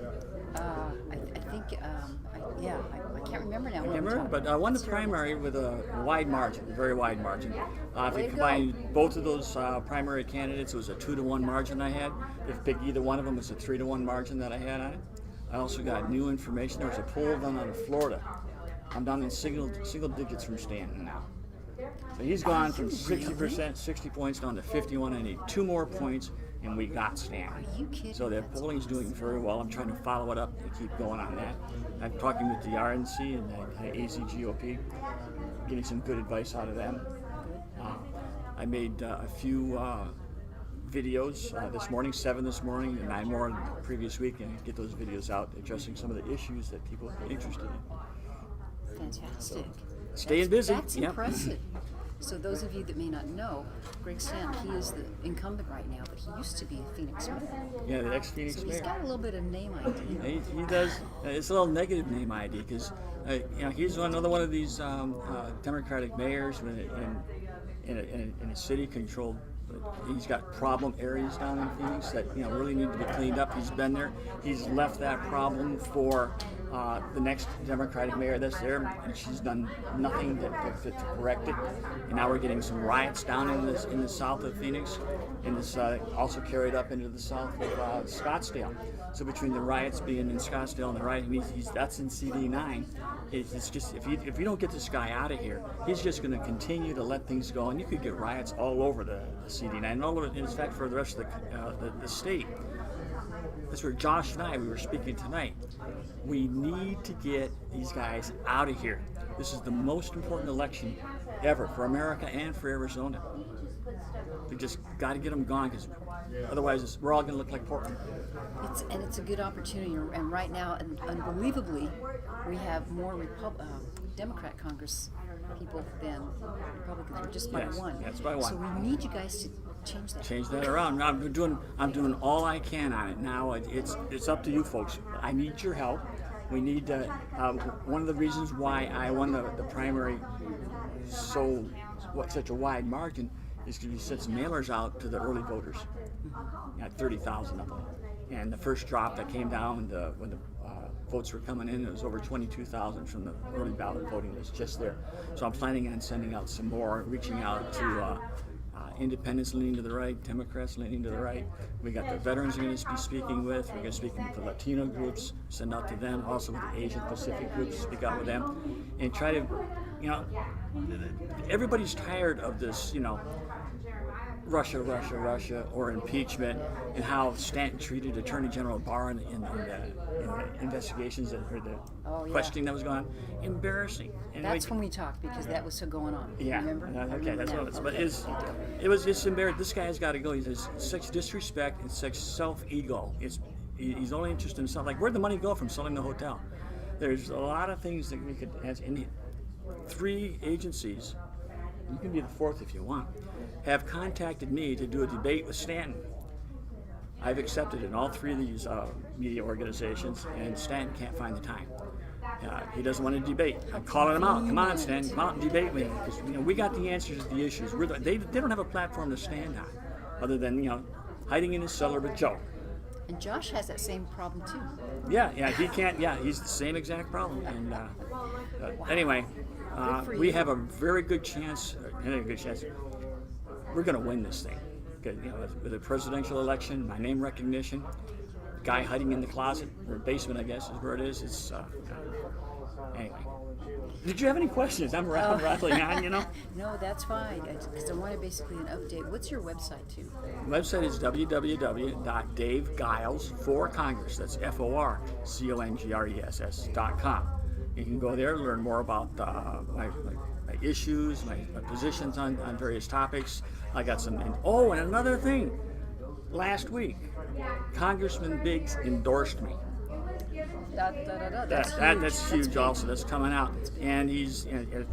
I think, I can't remember now. I can't remember, but I won the primary with a wide margin, a very wide margin. If you combine both of those primary candidates, it was a 2-to-1 margin I had. If you pick either one of them, it was a 3-to-1 margin that I had on it. I also got new information. There was a poll done out of Florida. I'm down in single digits from Stanton now. So he's gone from 60%, 60 points down to 51. I need 2 more points, and we got Stanton. Are you kidding? So their polling's doing very well. I'm trying to follow it up and keep going on that. I'm talking with the RNC and the ACGOP, getting some good advice out of them. I made a few videos this morning, 7 this morning, and 9 more the previous week, and get those videos out addressing some of the issues that people are interested in. Fantastic. Staying busy. That's impressive. So those of you that may not know, Greg Stanton, he is the incumbent right now, but he used to be a Phoenix mayor. Yeah, the ex-Phoenix So mayor. he's got a little bit of name ID. He does. It's a little negative name ID because he's another one of these Democratic mayors in a city controlled. He's got problem areas down in Phoenix that really need to be cleaned up. He's been there. He's left that problem for the next Democratic mayor that's there, and she's done nothing to correct it. And now we're getting some riots down in the south of Phoenix, and it's also carried up into the south of Scottsdale. So between the riots being in Scottsdale and the riot, that's in CD9. It's just if you don't get this guy out of here, he's just going to continue to let things go, and you could get riots all over the CD9, and all over, in fact, for the rest of the state. That's where Josh and I, we were speaking tonight. We need to get these guys out of here. This is the most important election ever for America and for Arizona. We just got to get them gone, because otherwise we're all going to look like Portland. It's a good opportunity, and right now, and unbelievably, we have more Democrat Congress people than Republicans. We're just by one. That's by one. So we need you guys to change that. Change that around. I'm doing all I can on it now. It's up to you folks. I need your help. We need one of the reasons why I won the primary such a wide margin is because we sent some mailers out to the early voters. Got 30,000 of them. And the first drop that came down when the votes were coming in, it was over 22,000 from the early ballot voting list just there. So I'm planning on sending out some more, reaching out to independents leaning to the right, Democrats leaning to the right. We got the veterans we're going to be speaking with. We're going to speak with the Latino groups, send out to them, also with the Asian Pacific groups, speak out with them, and try to, everybody's tired of this, Russia, or impeachment, and how Stanton treated Attorney General Barr in the investigations or the questioning that was going on. Embarrassing. And that's when we talked, because that was still going on. Yeah. Remember? Okay, that's what it was. But it's embarrassing. This guy's got to go. He has such disrespect and such self-ego. He's only interested in himself. Like, where'd the money go from selling the hotel? There's a lot of things that we could ask. And 3 agencies, you can be the 4th if you want, have contacted me to do a debate with Stanton. I've accepted in all 3 of these media organizations, and Stanton can't find the time. He doesn't want to debate. I'm calling him out. Come on, Stanton, come out and debate with me, because we got the answers to the issues. They don't have a platform to stand on, other than hiding in his cellar with Joe. And Josh has that same problem too. Yeah, he can't. Yeah, he's the same exact problem. And anyway, we have a very good chance. We're going to win this thing. with a presidential election, my name recognition, guy hiding in the closet or basement, I guess is where it is. It's anyway. Did you have any questions? I'm rattling on, you know. No, that's fine. Because I wanted basically an update. What's your website too? The website is www.davegiles4congress. That's FORCONGRESS.com. You can go there, learn more about my issues, my positions on various topics. I got some. And another thing. Last week, Congressman Biggs endorsed me. That's huge. That's also, that's coming out, and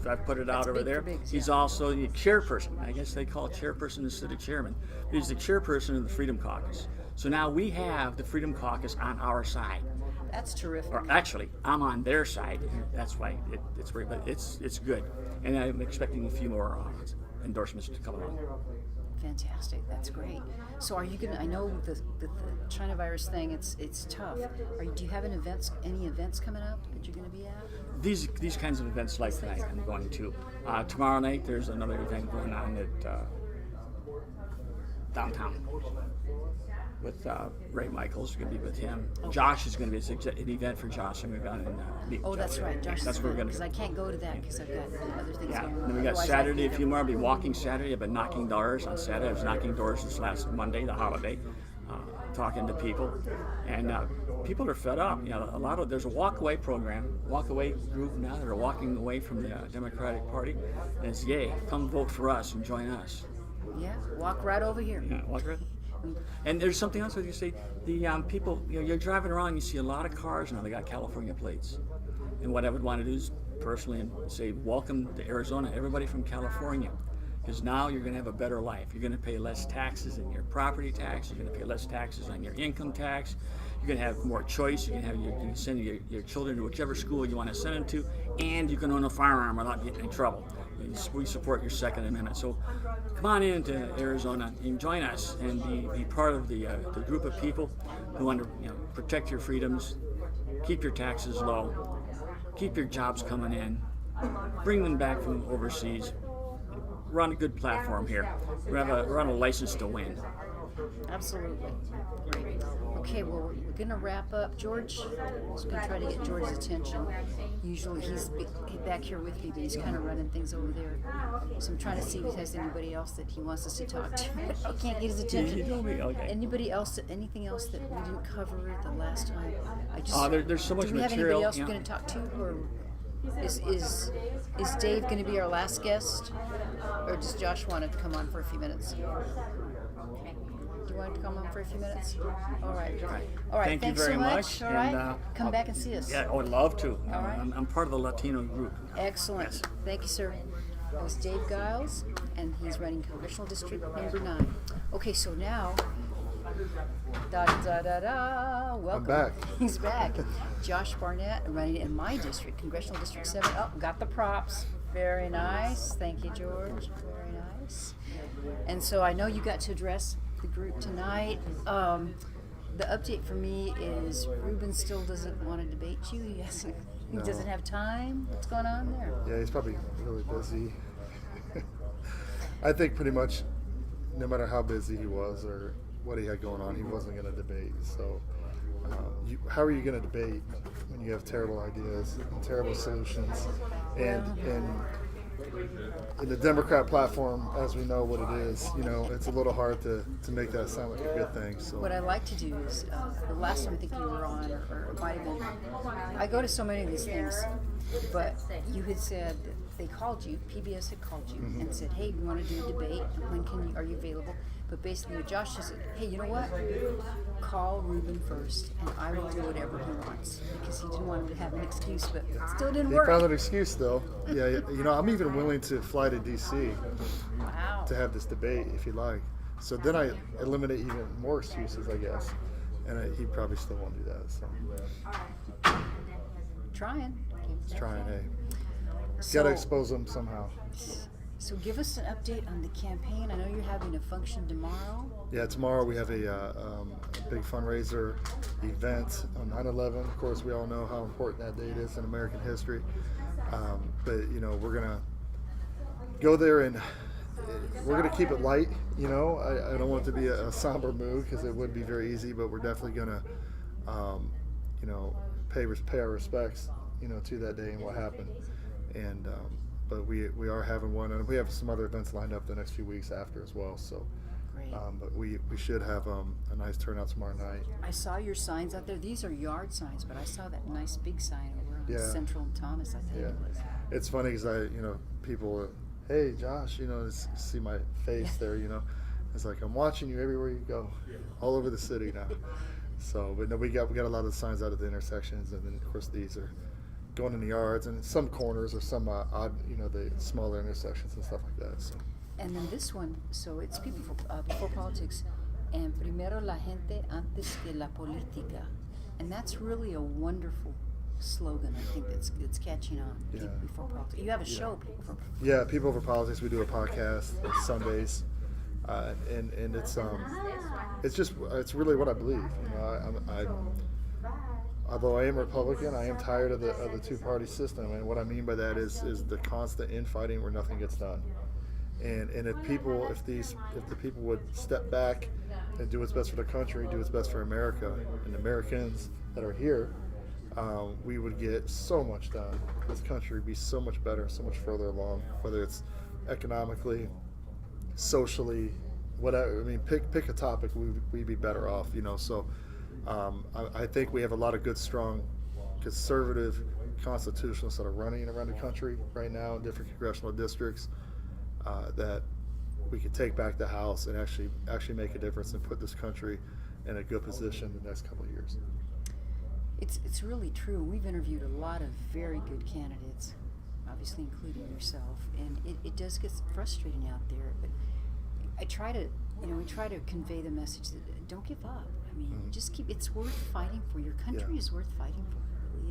I put it out over there. Biggs, he's also the chairperson. I guess they call chairperson instead of chairman. He's the chairperson of the Freedom Caucus. So now we have the Freedom Caucus on our side. That's terrific. Or actually, I'm on their side. That's why it's great, but it's good, and I'm expecting a few more endorsements to come along. Fantastic. That's great. So are you gonna? I know the China virus thing. It's tough. Do you have any events coming up that you're going to be at? These kinds of events like tonight, I'm going to. Tomorrow night, there's another event going on at downtown with Ray Michaels. We're going to be with him. Okay. Josh is going to be an event for Josh. I'm going to go and meet Oh, Josh. that's right. Josh. That's where we're going to. Because I can't go to that because I've got other things going on. Then we got Otherwise, Saturday. A few more. I'll be walking Saturday. I've been knocking doors on Saturday. I was knocking doors this last Monday, the holiday, talking to people, and people are fed up. There's a walk-away program, walk-away group now that are walking away from the Democratic Party, and it's yay, come vote for us and join us. Yeah, walk right over here. Yeah, walk right. And there's something else that you say. The people, you're driving around, you see a lot of cars now. They got California plates, and what I would want to do is personally say, welcome to Arizona, everybody from California. Because now you're going to have a better life. You're going to pay less taxes in your property tax. You're going to pay less taxes on your income tax. You're going to have more choice. You can send your children to whichever school you want to send them to, and you can own a firearm without getting in trouble. We support your Second Amendment. So come on into Arizona and join us and be part of the group of people who want to protect your freedoms, keep your taxes low, keep your jobs coming in, bring them back from overseas. We're on a good platform here. We're on a license to win. Absolutely. Great. Okay, well, we're going to wrap up. George, I was going to try to get George's attention. Usually he's back here with me, but he's kind of running things over there. So I'm trying to see if he has anybody else that he wants us to talk to. I can't get his attention. You told me, okay. Anything else that we didn't cover the last time? There's so much do we have material. anybody else we're going to talk to? Or is Dave going to be our last guest? Or does Josh want to come on for a few minutes? Do you want to come on for a few minutes? All right. All right. Thank Thanks you very so much. All right. And, come back and see us. Yeah, I would love to. All right. I'm part of the Latino group. Excellent. Yes. Thank you, sir. That was Dave Giles, and he's running Congressional District number 9. Okay, so now, welcome. I'm back. He's back. Josh Barnett running in my district, Congressional District 7. Oh, got the props. Very nice. Thank you, George. Very nice. And so I know you got to address the group tonight. The update for me is Ruben still doesn't want to debate you. He doesn't have time. What's going on there? Yeah, he's probably really busy. I think pretty much no matter how busy he was or what he had going on, he wasn't going to debate. So how are you going to debate when you have terrible ideas and terrible solutions? And in the Democrat platform, as we know what it is, it's a little hard to make that sound like a good thing. So what I like to do is, the last time I think you were on, or it might have been, I go to so many of these things, but you had said that they called you, PBS had called you and said, hey, we want to do a debate, when are you available? But basically what Josh said, hey, you know what? Call Ruben first, and I will do whatever he wants, because he didn't want him to have an excuse, but it still didn't work. He found an excuse, though. Yeah, I'm even willing to fly to D.C. to have this debate, if you like. So then I eliminate even more excuses, I guess, and he probably still won't do that. So Trying. Hey. So, Got to expose him somehow. So give us an update on the campaign. I know you're having a function tomorrow. Yeah, tomorrow we have a big fundraiser event on 9/11. Of course, we all know how important that date is in American history. But we're gonna go there and we're going to keep it light. You know, I don't want it to be a somber mood because it would be very easy, but we're definitely going to, you know, pay our respects, you know, to that day and what happened. And but we are having one, and we have some other events lined up the next few weeks after as well. So. Great. But we should have a nice turnout tomorrow night. I saw your signs out there. These are yard signs, but I saw that nice big sign over on Central and Thomas, I think it was. It's funny because people, hey Josh, you know, see my face there, you know. It's like I'm watching you everywhere you go, all over the city now. So, but no, we got a lot of signs out at the intersections, and then of course these are going in the yards and some corners or some odd, you know, the smaller intersections and stuff like that. So. And then this one, so it's people before politics, and primero la gente antes que la política, and that's really a wonderful slogan. I think that's catching on. Yeah. People before politics. You have a show, people before. Yeah, People Over Politics. We do a podcast Sundays, and it's really what I believe. You know, although I am Republican, I am tired of the two-party system, and what I mean by that is the constant infighting where nothing gets done. And if the people would step back and do what's best for the country, do what's best for America and the Americans that are here, we would get so much done. This country would be so much better, so much further along, whether it's economically, socially, whatever. I mean, pick a topic, we'd be better off, you know. So I think we have a lot of good, strong, conservative constitutionalists that are running around the country right now in different congressional districts. That we could take back the House and actually make a difference and put this country in a good position in the next couple of years. It's really true. We've interviewed a lot of very good candidates, obviously including yourself, and it does get frustrating out there. But we try to convey the message that don't give up. I mean, just keep. It's worth fighting for. Your country is worth fighting for.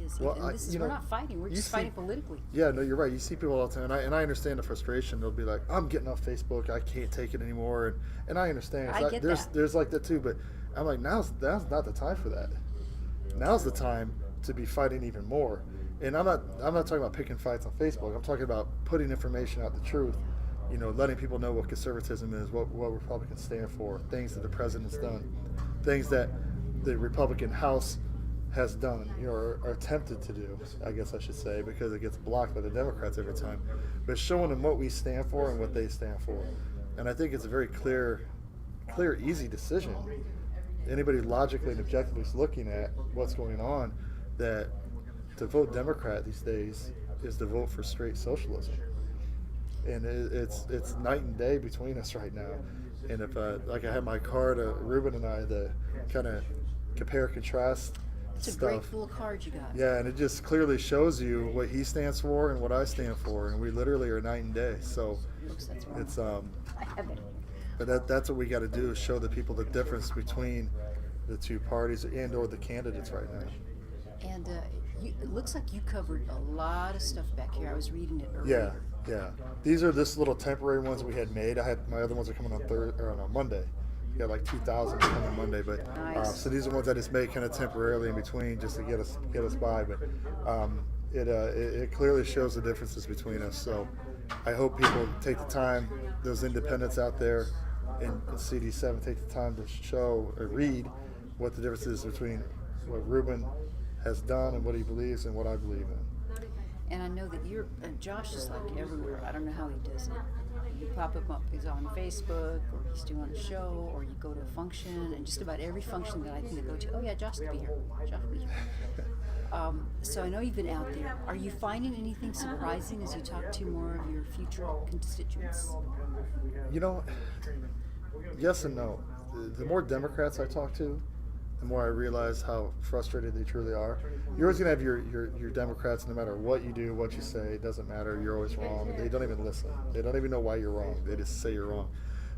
Is. Well, and we're not fighting. We're just fighting politically. Yeah, no, you're right. You see people all the time, and I understand the frustration. They'll be like, "I'm getting off Facebook. I can't take it anymore," and I understand. I get that. There's like that too, but I'm like, now's not the time for that. Now's the time to be fighting even more. And I'm not talking about picking fights on Facebook. I'm talking about putting information out, the truth. You know, letting people know what conservatism is, what Republicans stand for, things that the president's done, things that the Republican House has done, you know, or attempted to do, I guess I should say, because it gets blocked by the Democrats every time. But showing them what we stand for and what they stand for. And I think it's a very clear, easy decision. Anybody logically and objectively is looking at what's going on, that to vote Democrat these days is to vote for straight socialism. And it's night and day between us right now. And if like I had my card, Ruben and I, the kind of compare contrast. It's a great little card you got. Yeah, and it just clearly shows you what he stands for and what I stand for, and we literally are night and day. So it's I have it. But that's what we got to do, is show the people the difference between the two parties and or the candidates right now. And it looks like you covered a lot of stuff back here. I was reading it earlier. Yeah. These are just little temporary ones we had made. My other ones are coming on Monday. We got like 2,000 coming on Monday, but nice. So these are ones I just made kind of temporarily in between just to get us by. But it clearly shows the differences between us. So I hope people take the time, those independents out there in CD7, take the time to show or read what the difference is between what Ruben has done and what he believes and what I believe in. And I know that Josh is like everywhere. I don't know how he does it. You pop him up, he's on Facebook, or he's doing a show, or you go to a function, and just about every function that I think I go to, oh yeah, Josh will be here. Josh will be here. So I know you've been out there. Are you finding anything surprising as you talk to more of your future constituents? You know, yes and no. The more Democrats I talk to, the more I realize how frustrated they truly are. You're always going to have your Democrats, no matter what you do, what you say, it doesn't matter, you're always wrong. They don't even listen. They don't even know why you're wrong. They just say you're wrong.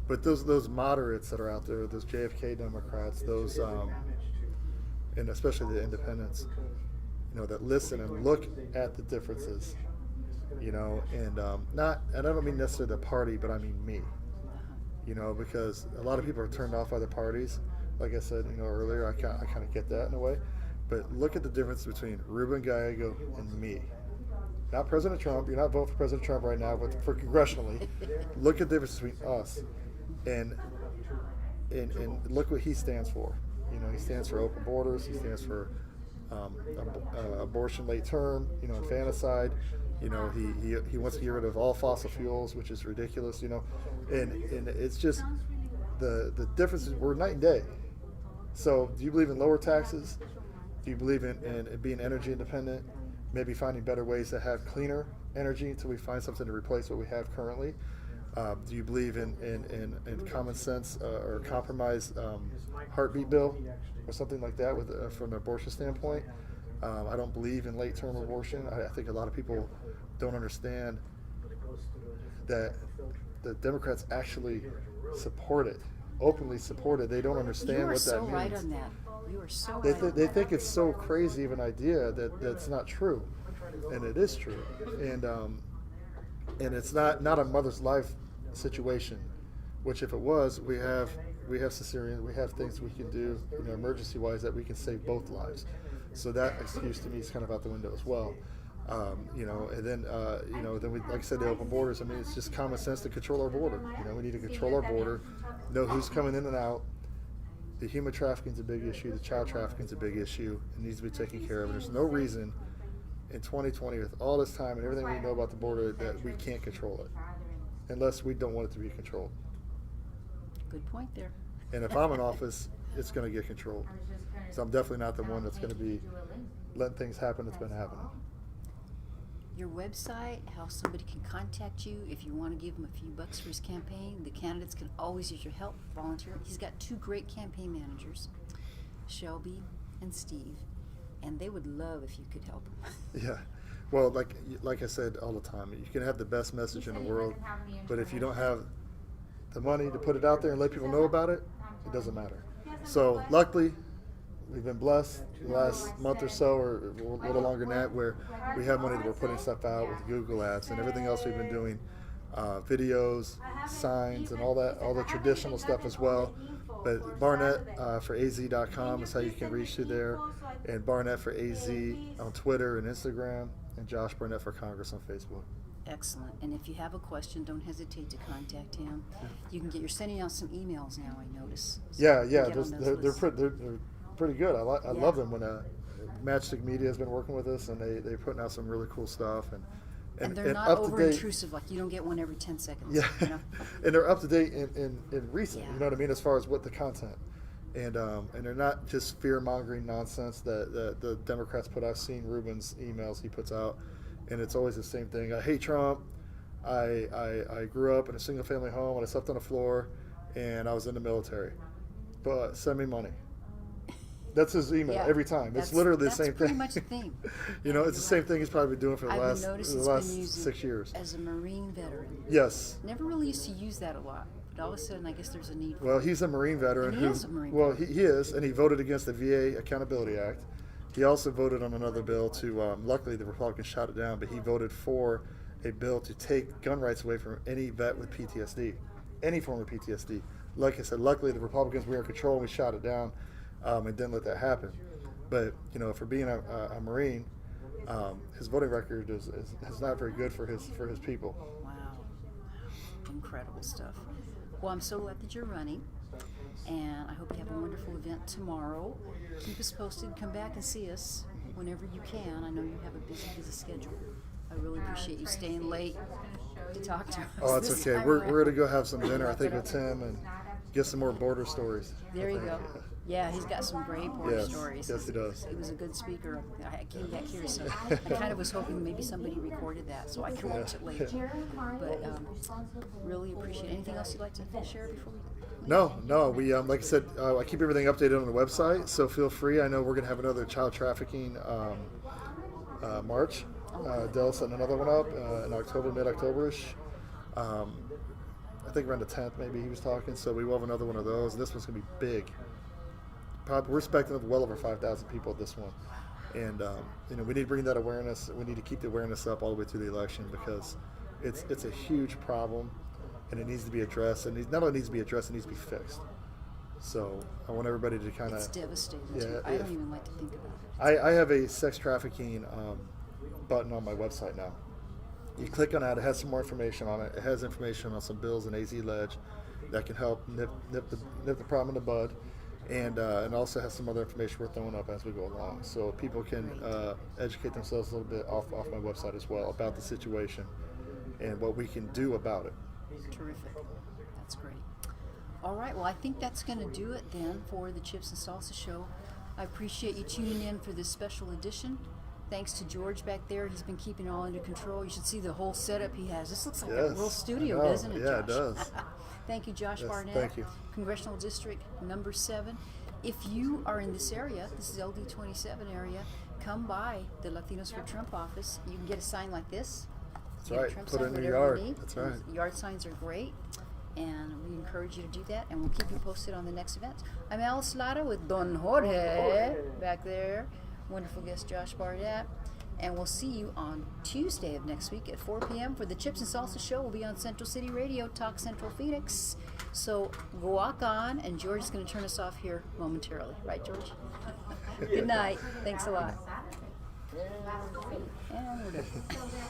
But those moderates that are out there, those JFK Democrats, those, and especially the independents, you know, that listen and look at the differences, you know, and I don't mean necessarily the party, but I mean me, you know, because a lot of people are turned off by the parties. Like I said, you know, earlier, I kind of get that in a way. But look at the difference between Ruben Gallego and me. not President Trump. You're not voting for President Trump right now, but for congressionally, look at the difference between us and look what he stands for. You know, he stands for open borders. He stands for abortion late term. You know, infanticide. You know, he wants to get rid of all fossil fuels, which is ridiculous. You know, and it's just the difference is we're night and day. So, do you believe in lower taxes? Do you believe in being energy independent? Maybe finding better ways to have cleaner energy until we find something to replace what we have currently? Do you believe in common sense or compromise heartbeat bill or something like that from an abortion standpoint? I don't believe in late-term abortion. I think a lot of people don't understand that the Democrats actually support it, openly support it. They don't understand what that means. You are so right on that. You are so They, right. they think it's so crazy of an idea that's not true, and it is true. And it's not a mother's life situation, which if it was, we have cesarean, we have things we can do, you know, emergency wise that we can save both lives. So that excuse to me is kind of out the window as well. You know, and then you know, then we, like I said, the open borders. I mean, it's just common sense to control our border. You know, we need to control our border, know who's coming in and out. The human trafficking is a big issue. The child trafficking is a big issue. It needs to be taken care of. And there's no reason in 2020, with all this time and everything we know about the border, that we can't control it, unless we don't want it to be controlled. Good point there. And if I'm in office, it's going to get controlled. So I'm definitely not the one that's going to be letting things happen that's been happening. Your website, how somebody can contact you if you want to give him a few bucks for his campaign. The candidates can always use your help, volunteer. He's got 2 great campaign managers, Shelby and Steve, and they would love if you could help them. Yeah. Well, like I said all the time, you can have the best message in the world, but if you don't have the money to put it out there and let people know about it, it doesn't matter. So luckily, we've been blessed the last month or so, or a little longer than that, where we have money that we're putting stuff out with Google Ads and everything else we've been doing, videos, signs, and all the traditional stuff as well. But Barnett for AZ.com is how you can reach through there, and Barnett for AZ on Twitter and Instagram, and Josh Barnett for Congress on Facebook. Excellent. And if you have a question, don't hesitate to contact him. You can you're sending out some emails now, I notice. So Yeah. They're pretty good. I love them when Matchstick Media has been working with us, and they're putting out some really cool stuff, and they're not over intrusive, like you don't get one every 10 seconds. Yeah, you know? and they're up to date in recent. Yeah. You know what I mean, as far as what the content, and they're not just fear mongering nonsense that the Democrats put out. I've seen Ruben's emails he puts out, and it's always the same thing. I hate Trump. I grew up in a single family home, and I slept on the floor, and I was in the military. But send me money. That's his email every time. It's literally the same thing. That's pretty much the theme. You know, it's the same thing he's probably been doing for the last 6 years. As a Marine veteran. Yes. Never really used to use that a lot, but all of a sudden I guess there's a need for Well, it. he's a Marine veteran And he is a Marine veteran. he is, and he voted against the VA Accountability Act. He also voted on another bill to, luckily the Republicans shot it down, but he voted for a bill to take gun rights away from any vet with PTSD, any form of PTSD. Like I said, luckily the Republicans were in control and we shot it down and didn't let that happen. But, you know, for being a Marine, his voting record is not very good for his people. Wow. Incredible stuff. Well, I'm so glad that you're running, and I hope you have a wonderful event tomorrow. Keep us posted. Come back and see us whenever you can. I know you have a busy schedule. I really appreciate you staying late to talk to us. Oh, that's this okay. time We're around. going to go have some dinner, I think, with Tim and get some more border stories. There you go. Yeah, he's got some great border stories. Yes, he does. He was a good speaker. I came back here, so I kind of was hoping maybe somebody recorded that so I could watch it later. But really appreciate it. Anything else you'd like to share before we? No. We like I said, I keep everything updated on the website, so feel free. I know we're going to have another child trafficking march. Dell's setting another one up in October, mid-October-ish. I think around the 10th, maybe he was talking. So we will have another one of those. And this one's going to be big. Probably, we're expecting well over 5,000 people at this one. And you know, we need to bring that awareness. We need to keep the awareness up all the way through the election, because it's a huge problem, and it needs to be addressed. And it not only needs to be addressed, it needs to be fixed. So I want everybody to kind of. It's devastating. Yeah, I don't even like to think about it. I have a sex trafficking button on my website now. You click on that, it has some more information on it. It has information on some bills and AZ Ledge that can help nip the problem in the bud, and also has some other information we're throwing up as we go along, so people can educate themselves a little bit off my website as well about the situation and what we can do about it. Terrific. That's great. All right, well, I think that's going to do it then for the Chips and Salsa Show. I appreciate you tuning in for this special edition. Thanks to George back there. He's been keeping it all under control. You should see the whole setup he has. This looks like a real studio, doesn't it, Josh? Yeah, it does. Thank you, Josh Barnett. Thank you. Congressional District number 7. If you are in this area, this is LD 27 area, come by the Latinos for Trump office. You can get a sign like this. That's Get a right. Trump Put sign, it in your whatever yard. you need. That's right. Yard signs are great, and we encourage you to do that, and we'll keep you posted on the next events. I'm Alice Lara with Don Jorge back there. Wonderful guest Josh Barnett. And we'll see you on Tuesday of next week at 4 p.m. for the Chips and Salsa Show. We'll be on Central City Radio, Talk Central Phoenix. So go walk on, and George is going to turn us off here momentarily. Right, George? Good night. Thanks a lot. And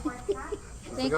we're done. Thank